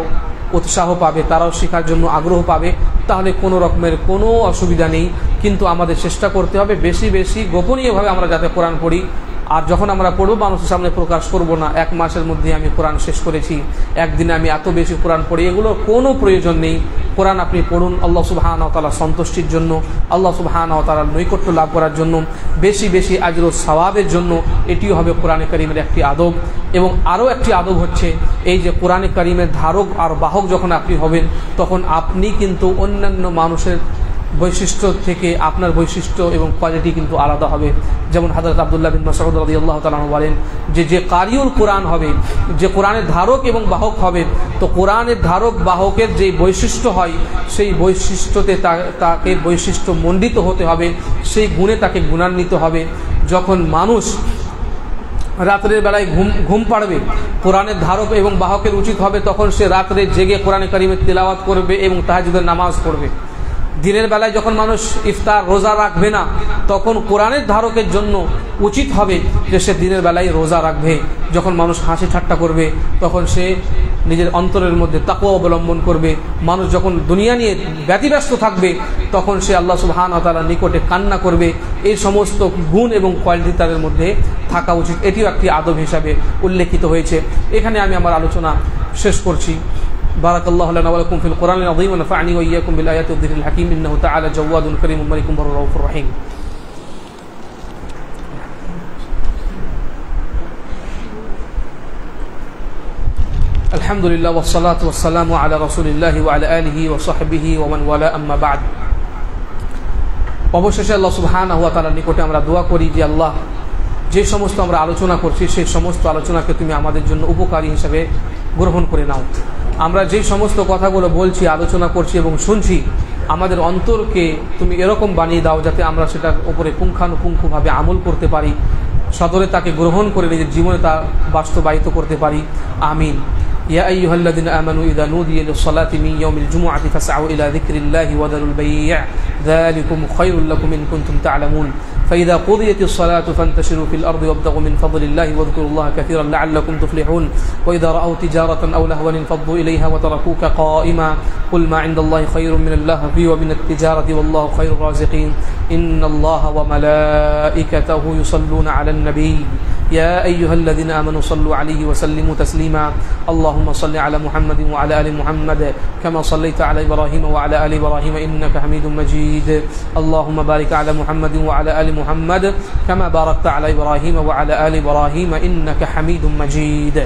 উৎসাহ পাবে, তারাও শেখার জন্য আগ্রহ পাবে, তাহলে কোনো রকমের কোনো অসুবিধা নেই। কিন্তু আমাদের চেষ্টা করতে হবে বেশি বেশি গোপনীয়ভাবে আমরা যাতে কোরআন পড়ি, আর যখন আমরা পড়ব মানুষের সামনে প্রকাশ করব না 1 মাসের মধ্যে আমি কোরআন শেষ করেছি, একদিনে আমি এত বেশি কোরআন পড়ি, এগুলো কোনো প্রয়োজন নেই। কোরআন আপনি পড়ুন আল্লাহ সুবহানাহু ওয়া তাআলার সন্তুষ্টির জন্য, আল্লাহ সুবহানাহু ওয়া তাআলার নৈকট্য লাভ করার জন্য, বেশি বেশি আজর ও সওয়াবের জন্য। এটিও হবে কোরআনে কারীমের একটি আদব। এবং আরও একটি আদব হচ্ছে এই যে কোরআনে কারীমের ধারক আর বাহক যখন আপনি হবেন, তখন আপনি কিন্তু অন্যান্য মানুষের বৈশিষ্ট্য থেকে আপনার বৈশিষ্ট্য এবং কোয়ালিটি কিন্তু আলাদা হবে। যেমন হযরত আব্দুল্লাহ বিন মাসউদ রাদিয়াল্লাহু তাআলা বলেন যে কারিউল কোরআন হবে, যে কোরআনের ধারক এবং বাহক হবে, তো কোরআনের ধারক বাহকের যে বৈশিষ্ট্য হয় সেই বৈশিষ্ট্যতে তাকে বৈশিষ্ট্য মণ্ডিত হতে হবে, সেই গুণে তাকে গুণান্বিত হবে। যখন মানুষ রাত্রের বেলায় ঘুম পাড়বে, কোরআনের ধারক এবং বাহকের উচিত হবে তখন সে রাত্রে জেগে কোরআনে কারীমের তিলাওয়াত করবে এবং তাহাজ্জুদের নামাজ পড়বে। দিনের বেলায় যখন মানুষ ইফতার রোজা রাখবে না, তখন কোরআনের ধারকের জন্য উচিত হবে যে সে দিনের বেলায় রোজা রাখবে। যখন মানুষ হাসি ঠাট্টা করবে, তখন সে নিজের অন্তরের মধ্যে তাকওয়া অবলম্বন করবে। মানুষ যখন দুনিয়া নিয়ে ব্যতিব্যস্ত থাকবে, তখন সে আল্লাহ সুবহানাহু ওয়া তাআলার নিকটে কান্না করবে। এই সমস্ত গুণ এবং কোয়ালিটি তাদের মধ্যে থাকা উচিত। এটিও একটি আদব হিসাবে উল্লেখিত হয়েছে। এখানে আমি আমার আলোচনা শেষ করছি। بارك الله لنا ولكم في القرآن العظيم ونفعني وإياكم بالآيات والذكر الحكيم إنه تعالى جواد كريم ملك بر رؤوف رحيم. الحمد لله والصلاة والسلام على رسول الله وعلى آله وصحبه ومن والاه أما بعد. অবশেষে আল্লাহ সুবহানাহু ওয়া তাআলার নিকটে আমরা দোয়া করি যে আল্লাহ, যে সমস্ত আমরা আলোচনা করছি সেই সমস্ত আলোচনাকে তুমি আমাদের জন্য উপকারী হিসেবে গ্রহণ করে নাও। আমরা যেই সমস্ত কথাগুলো বলছি, আলোচনা করছি এবং শুনছি, আমাদের অন্তরকে তুমি এরকম বানিয়ে দাও যাতে আমরা সেটার উপরে পুঙ্খানুপুঙ্খভাবে আমল করতে পারি, সদরে তাকে গ্রহণ করে নিজের জীবনে তা বাস্তবায়িত করতে পারি। আমিন। يا أيها الذين آمنوا إذا نودي للصلاة من يوم الجمعة فاسعوا إلى ذكر الله وذروا البيع ذلكم خير لكم إن كنتم تعلمون فإذا قضيت الصلاة فانتشروا في الأرض وابتغوا من فضل الله واذكروا الله كثيرا لعلكم تفلحون وإذا رأوا تجارة أو لهوا انفضوا إليها وتركوك قائما قل ما عند الله خير من اللهو ومن التجارة والله خير الرازقين إن الله وملائكته يصلون على النبي يا أيها الذين آمنوا صلوا عليه وسلموا تسليما اللهم صل على محمد وعلى آل محمد كما صليت على إبراهيم وعلى آل إبراهيم إنك حميد مجيد اللهم بارك على محمد وعلى آل محمد كما باركت على إبراهيم وعلى آل إبراهيم إنك حميد مجيد.